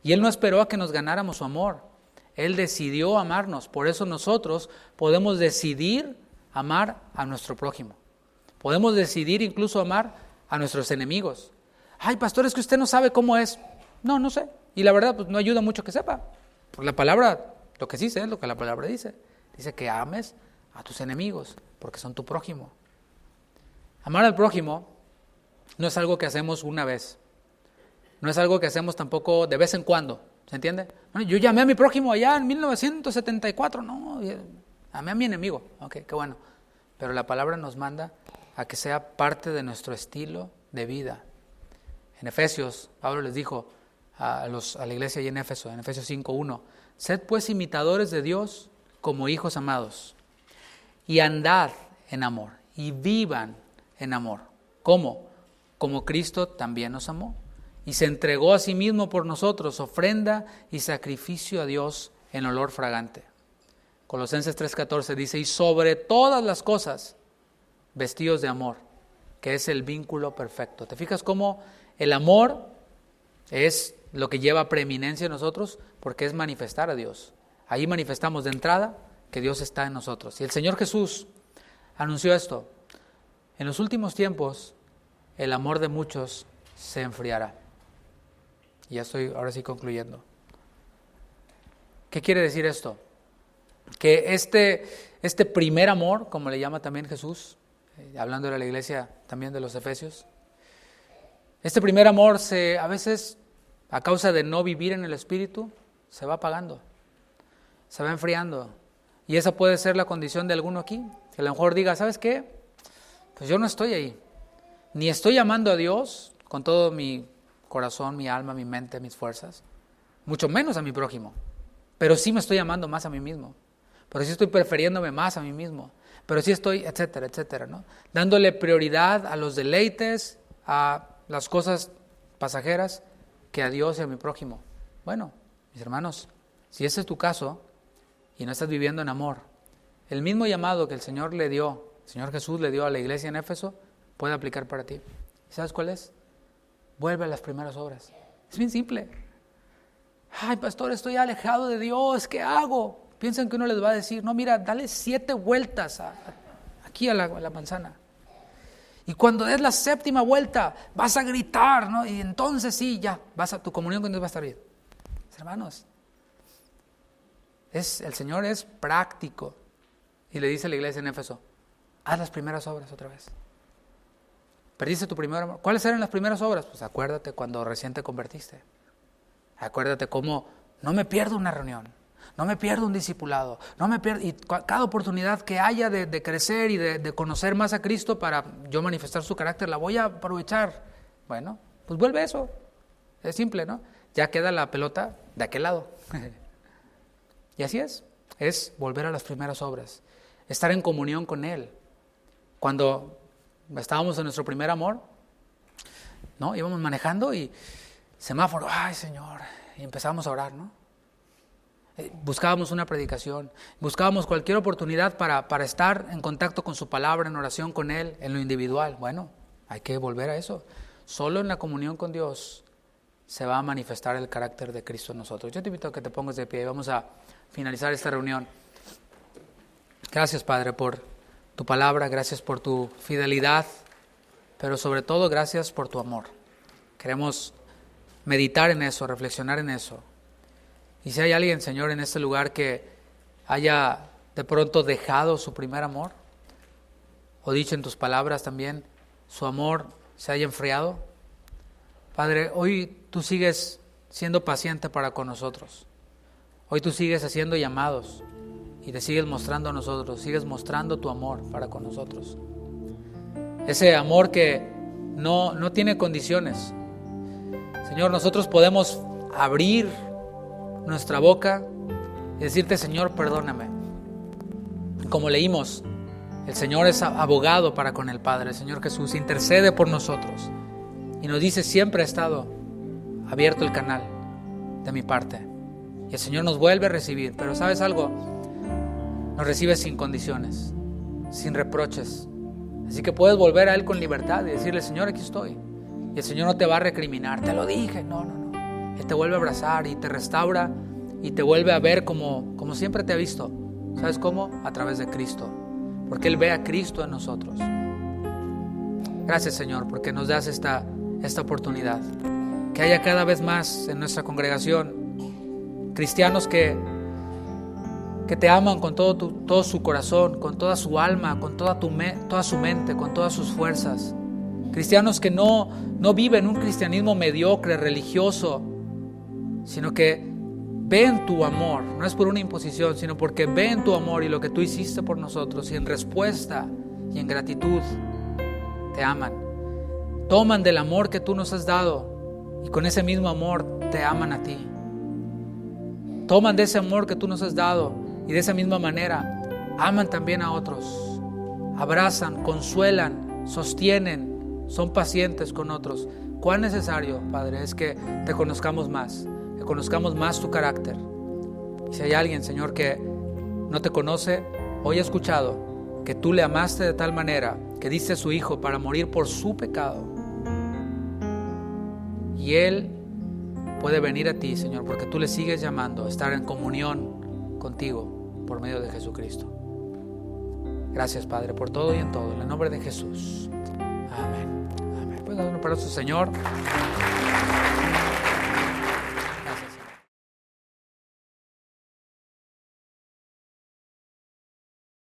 Y Él no esperó a que nos ganáramos su amor. Él decidió amarnos. Por eso nosotros podemos decidir amar a nuestro prójimo. Podemos decidir incluso amar a nuestros enemigos. Ay, pastor, es que usted no sabe cómo es. No sé. Y la verdad, pues no ayuda mucho que sepa. Porque la palabra, lo que sí sé es lo que la palabra dice. Dice que ames a tus enemigos, porque son tu prójimo. Amar al prójimo no es algo que hacemos una vez. No es algo que hacemos tampoco de vez en cuando. ¿Se entiende? Bueno, yo llamé a mi prójimo allá en 1974. No, amé a mi enemigo. Ok, qué bueno. Pero la palabra nos manda a que sea parte de nuestro estilo de vida. En Efesios, Pablo les dijo a la iglesia allí en Éfeso, en Efesios 5:1, sed pues imitadores de Dios como hijos amados, y andad en amor y vivan en amor. ¿Cómo? Como Cristo también nos amó y se entregó a sí mismo por nosotros, ofrenda y sacrificio a Dios en olor fragante. Colosenses 3:14 dice, y sobre todas las cosas, vestidos de amor, que es el vínculo perfecto. ¿Te fijas cómo el amor es lo que lleva preeminencia en nosotros? Porque es manifestar a Dios. Ahí manifestamos de entrada que Dios está en nosotros. Y el Señor Jesús anunció esto. En los últimos tiempos, el amor de muchos se enfriará. Y ya estoy ahora sí concluyendo. ¿Qué quiere decir esto? Que este primer amor, como le llama también Jesús, hablando de la iglesia también de los Efesios, este primer amor a veces, a causa de no vivir en el Espíritu, se va apagando, se va enfriando. Y esa puede ser la condición de alguno aquí, que a lo mejor diga, ¿sabes qué? Pues yo no estoy ahí, ni estoy amando a Dios con todo mi corazón, mi alma, mi mente, mis fuerzas, mucho menos a mi prójimo, pero sí me estoy amando más a mí mismo, pero sí estoy prefiriéndome más a mí mismo, pero sí estoy, etcétera, etcétera, ¿no? Dándole prioridad a los deleites, a las cosas pasajeras, que a Dios y a mi prójimo. Bueno, mis hermanos, si ese es tu caso y no estás viviendo en amor, el mismo llamado que el Señor Jesús le dio a la iglesia en Éfeso, puede aplicar para ti. ¿Sabes cuál es? Vuelve a las primeras obras. Es bien simple. Ay, pastor, estoy alejado de Dios, ¿qué hago? Piensan que uno les va a decir, no, mira, dale 7 vueltas aquí a la manzana. Y cuando des la 7ª vuelta, vas a gritar, ¿no? Y entonces sí, ya, tu comunión con Dios va a estar bien. Hermanos, el Señor es práctico. Y le dice a la iglesia en Éfeso, haz las primeras obras otra vez. Perdiste tu primer amor. ¿Cuáles eran las primeras obras? Pues acuérdate cuando recién te convertiste. Acuérdate cómo no me pierdo una reunión, no me pierdo un discipulado, no me pierdo, y cada oportunidad que haya de crecer y de conocer más a Cristo para yo manifestar su carácter, la voy a aprovechar. Bueno, pues vuelve eso. Es simple, ¿no? Ya queda la pelota de aquel lado. Y así es volver a las primeras obras, estar en comunión con Él. Cuando estábamos en nuestro primer amor, ¿no? Íbamos manejando y semáforo, ay Señor, y empezábamos a orar, ¿no? Buscábamos una predicación, buscábamos cualquier oportunidad para estar en contacto con su palabra, en oración con Él, en lo individual. Bueno, hay que volver a eso. Solo en la comunión con Dios se va a manifestar el carácter de Cristo en nosotros. Yo te invito a que te pongas de pie y vamos a finalizar esta reunión. Gracias, Padre, por tu palabra, gracias por tu fidelidad, pero sobre todo gracias por tu amor. Queremos meditar en eso, reflexionar en eso. Y si hay alguien, Señor, en este lugar que haya de pronto dejado su primer amor, o dicho en tus palabras también, su amor se haya enfriado, Padre, hoy tú sigues siendo paciente para con nosotros. Hoy tú sigues haciendo llamados y te sigues mostrando a nosotros, sigues mostrando tu amor para con nosotros. Ese amor que no tiene condiciones. Señor, nosotros podemos abrir nuestra boca y decirte, Señor, perdóname. Como leímos, el Señor es abogado para con el Padre. El Señor Jesús intercede por nosotros y nos dice, siempre ha estado abierto el canal de mi parte. Y el Señor nos vuelve a recibir, pero ¿sabes algo? Nos recibe sin condiciones, sin reproches. Así que puedes volver a Él con libertad y decirle, Señor, aquí estoy. Y el Señor no te va a recriminar, te lo dije, no. Él te vuelve a abrazar y te restaura y te vuelve a ver como siempre te ha visto. ¿Sabes cómo? A través de Cristo, porque Él ve a Cristo en nosotros. Gracias, Señor, porque nos das esta oportunidad. Que haya cada vez más en nuestra congregación cristianos que te aman con todo su corazón, con toda su alma, con toda su mente, con todas sus fuerzas. Cristianos que no viven un cristianismo mediocre, religioso, sino que ven tu amor, no es por una imposición, sino porque ven tu amor y lo que tú hiciste por nosotros, y en respuesta y en gratitud te aman. Toman del amor que tú nos has dado y con ese mismo amor te aman a ti. Toman de ese amor que tú nos has dado y de esa misma manera aman también a otros, abrazan, consuelan, sostienen, son pacientes con otros. Cuán necesario, Padre, es que te conozcamos más, que conozcamos más tu carácter. Y si hay alguien, Señor, que no te conoce, hoy he escuchado que tú le amaste de tal manera que diste a su Hijo para morir por su pecado. Y Él puede venir a ti, Señor, porque tú le sigues llamando a estar en comunión contigo por medio de Jesucristo. Gracias, Padre, por todo y en todo. En el nombre de Jesús. Amén. Amén. Pues damos un aplauso, Señor.